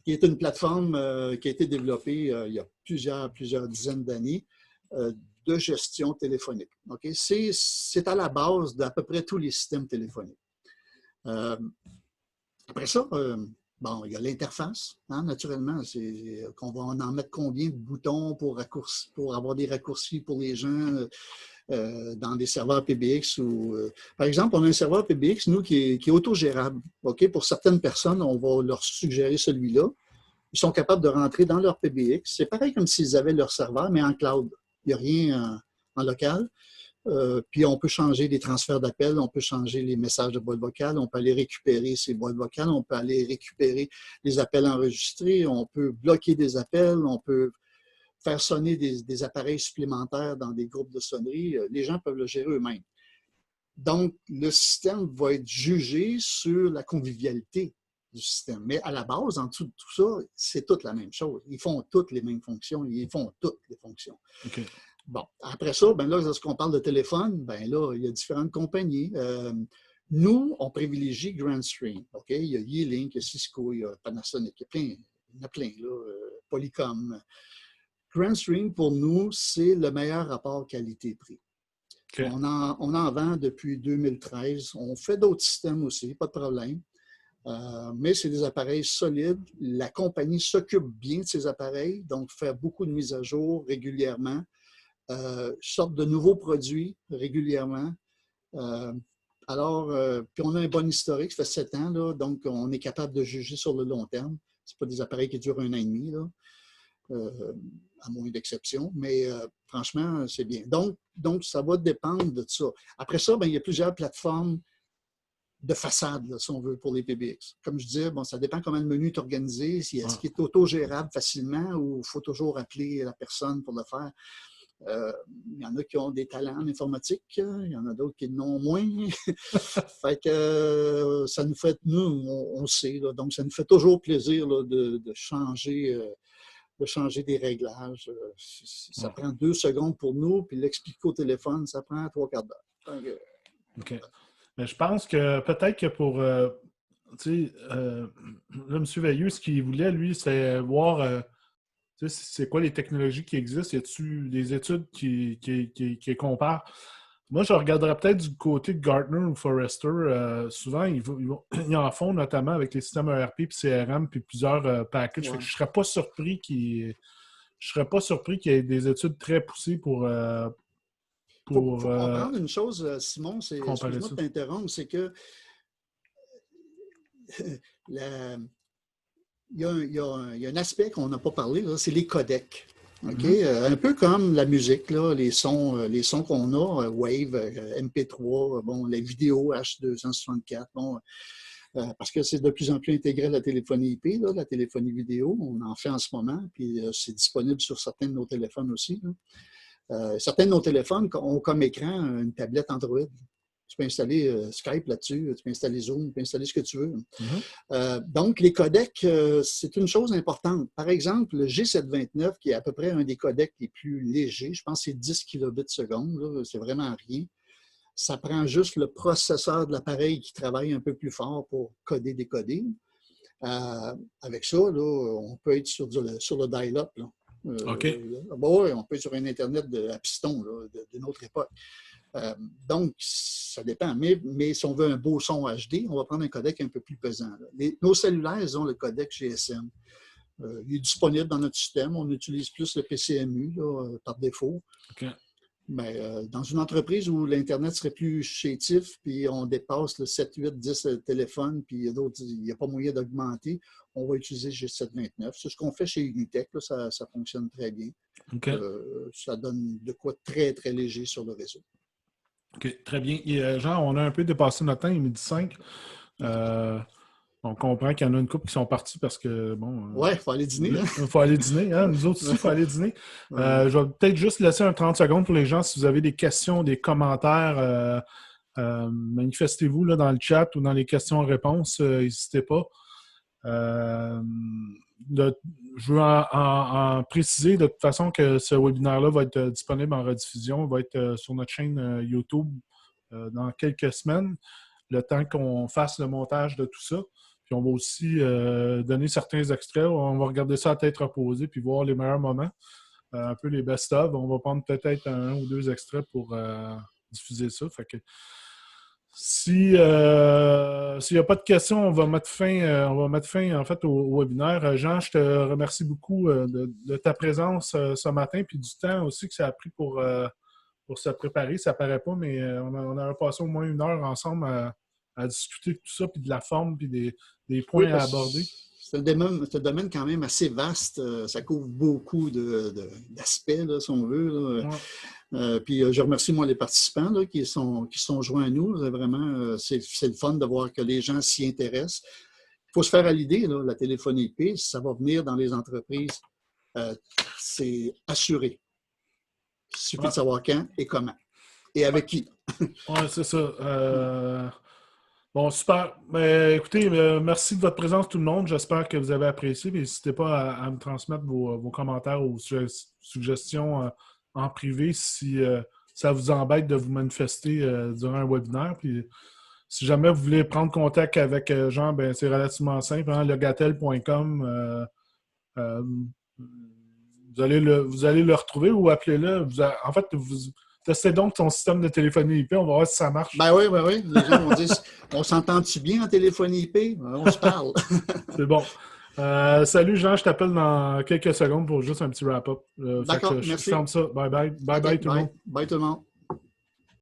qui est une plateforme qui a été développée il y a plusieurs dizaines d'années de gestion téléphonique. Okay? C'est à la base d'à peu près tous les systèmes téléphoniques. Après ça, bon, il y a l'interface, hein, naturellement. On va en mettre combien de boutons pour avoir des raccourcis pour les gens dans des serveurs PBX. Par exemple, on a un serveur PBX, nous, qui est autogérable. Okay? Pour certaines personnes, on va leur suggérer celui-là. Ils sont capables de rentrer dans leur PBX. C'est pareil comme s'ils avaient leur serveur, mais en cloud. Il n'y a rien en local. Puis on peut changer les transferts d'appels, on peut changer les messages de boîte vocale, on peut aller récupérer ces boîtes vocales, on peut aller récupérer les appels enregistrés, on peut bloquer des appels, on peut faire sonner des appareils supplémentaires dans des groupes de sonnerie. Les gens peuvent le gérer eux-mêmes. Donc, le système va être jugé sur la convivialité du système. Mais à la base, en dessous de tout ça, c'est toute la même chose. Ils font toutes les mêmes fonctions, ils font toutes les fonctions. Okay. Bon, après ça, ben là, lorsqu'on parle de téléphone, ben là, il y a différentes compagnies. Nous, on privilégie Grandstream. Okay? Il y a Yeelink, il y a Cisco, il y a Panasonic, il y en a plein, là, Polycom. Grandstream, pour nous, c'est le meilleur rapport qualité-prix. Okay. On en vend depuis 2013. On fait d'autres systèmes aussi, pas de problème. Mais c'est des appareils solides. La compagnie s'occupe bien de ces appareils, donc fait beaucoup de mises à jour régulièrement. Sortent de nouveaux produits régulièrement. Puis on a un bon historique, ça fait 7 ans, là, donc on est capable de juger sur le long terme. Ce n'est pas des appareils qui durent 1 an et demi, là, à moins d'exceptions, mais franchement, c'est bien. Donc, ça va dépendre de ça. Après ça, ben, il y a plusieurs plateformes de façade, là, si on veut, pour les PBX. Comme je disais, bon, ça dépend comment le menu est organisé, est-ce qu'il est autogérable facilement ou il faut toujours appeler la personne pour le faire. Il y en a qui ont des talents en informatique, il y en a d'autres qui n'ont moins. Fait que ça nous fait, nous, on sait, là, donc ça nous fait toujours plaisir là, de changer des réglages. Ça prend 2 secondes pour nous, puis l'expliquer au téléphone, ça prend 3/4 d'heure. OK. Mais je pense que peut-être que pour là, M. Veilleux, ce qu'il voulait, lui, c'est voir c'est quoi les technologies qui existent. Y a-t-il des études qui comparent? Moi, je regarderais peut-être du côté de Gartner ou Forrester. Souvent, ils en font notamment avec les systèmes ERP puis CRM puis plusieurs packages. Ouais. Je ne serais pas surpris qu'il y ait des études très poussées pour faut comprendre une chose, Simon, excuse-moi de t'interrompre, c'est que il y a un aspect qu'on n'a pas parlé, c'est les codecs. OK? Un peu comme la musique, là, les sons qu'on a, Wave, MP3, bon, les vidéos H264, bon, parce que c'est de plus en plus intégré à la téléphonie IP, là, la téléphonie vidéo. On en fait en ce moment, puis c'est disponible sur certains de nos téléphones aussi. Certains de nos téléphones ont comme écran une tablette Android. Tu peux installer Skype là-dessus, tu peux installer Zoom, tu peux installer ce que tu veux. Donc, les codecs, c'est une chose importante. Par exemple, le G729, qui est à peu près un des codecs les plus légers, je pense que c'est 10 kilobits seconde, c'est vraiment rien. Ça prend juste le processeur de l'appareil qui travaille un peu plus fort pour coder, décoder. Avec ça, là, on peut être sur le dial-up. OK. Bon, on peut être sur un Internet à piston d'une autre époque. Donc, ça dépend. Mais si on veut un beau son HD, on va prendre un codec un peu plus pesant. Nos cellulaires, ils ont le codec GSM. Il est disponible dans notre système. On utilise plus le PCMU par défaut. OK. Mais dans une entreprise où l'Internet serait plus chétif, puis on dépasse le 7, 8, 10 téléphones, puis il n'y a pas moyen d'augmenter, on va utiliser G729. C'est ce qu'on fait chez Unitech. Là, ça fonctionne très bien. Okay. Ça donne de quoi très, très léger sur le réseau. OK, très bien. Et, Jean, on a un peu dépassé notre temps, il est 12h05. On comprend qu'il y en a une couple qui sont partis parce que, bon... ouais, il faut aller dîner. Il faut aller dîner. Hein? Nous autres aussi, il faut aller dîner. Je vais peut-être juste laisser un 30 secondes pour les gens. Si vous avez des questions, des commentaires, manifestez-vous là, dans le chat ou dans les questions-réponses. N'hésitez pas. Je veux en préciser de toute façon que ce webinaire-là va être disponible en rediffusion, va être sur notre chaîne YouTube dans quelques semaines, le temps qu'on fasse le montage de tout ça. Puis on va aussi donner certains extraits. On va regarder ça à tête reposée puis voir les meilleurs moments, un peu les best-of. On va prendre peut-être un ou deux extraits pour diffuser ça. Fait que s'il n'y a pas de questions, on va mettre fin en fait au webinaire. Jean, je te remercie beaucoup de ta présence ce matin puis du temps aussi que ça a pris pour se préparer. Ça ne paraît pas, mais on a passé au moins 1 heure ensemble à discuter de tout ça, puis de la forme, puis des points à aborder. C'est un domaine quand même assez vaste. Ça couvre beaucoup d'aspects, si on veut. Puis je remercie, moi, les participants là, qui sont joints à nous. Vraiment, c'est le fun de voir que les gens s'y intéressent. Il faut se faire à l'idée, la téléphonie IP, ça va venir dans les entreprises. C'est assuré. Il suffit de savoir quand et comment. Et avec qui. Oui, c'est ça. Bon, super. Écoutez, merci de votre présence tout le monde. J'espère que vous avez apprécié. N'hésitez pas à me transmettre vos commentaires ou suggestions en privé si ça vous embête de vous manifester durant un webinaire. Puis, si jamais vous voulez prendre contact avec Jean, ben, c'est relativement simple. Hein, legatel.com. Vous allez le retrouver ou appelez-le. En fait, testez donc ton système de téléphonie IP, on va voir si ça marche. Ben oui. Les gens vont dire, on s'entend-tu bien en téléphonie IP? On se parle. C'est bon. Salut Jean, je t'appelle dans quelques secondes pour juste un petit wrap-up. D'accord, merci. Je ferme ça. Bye bye. Bye tout le monde. Bye tout le monde.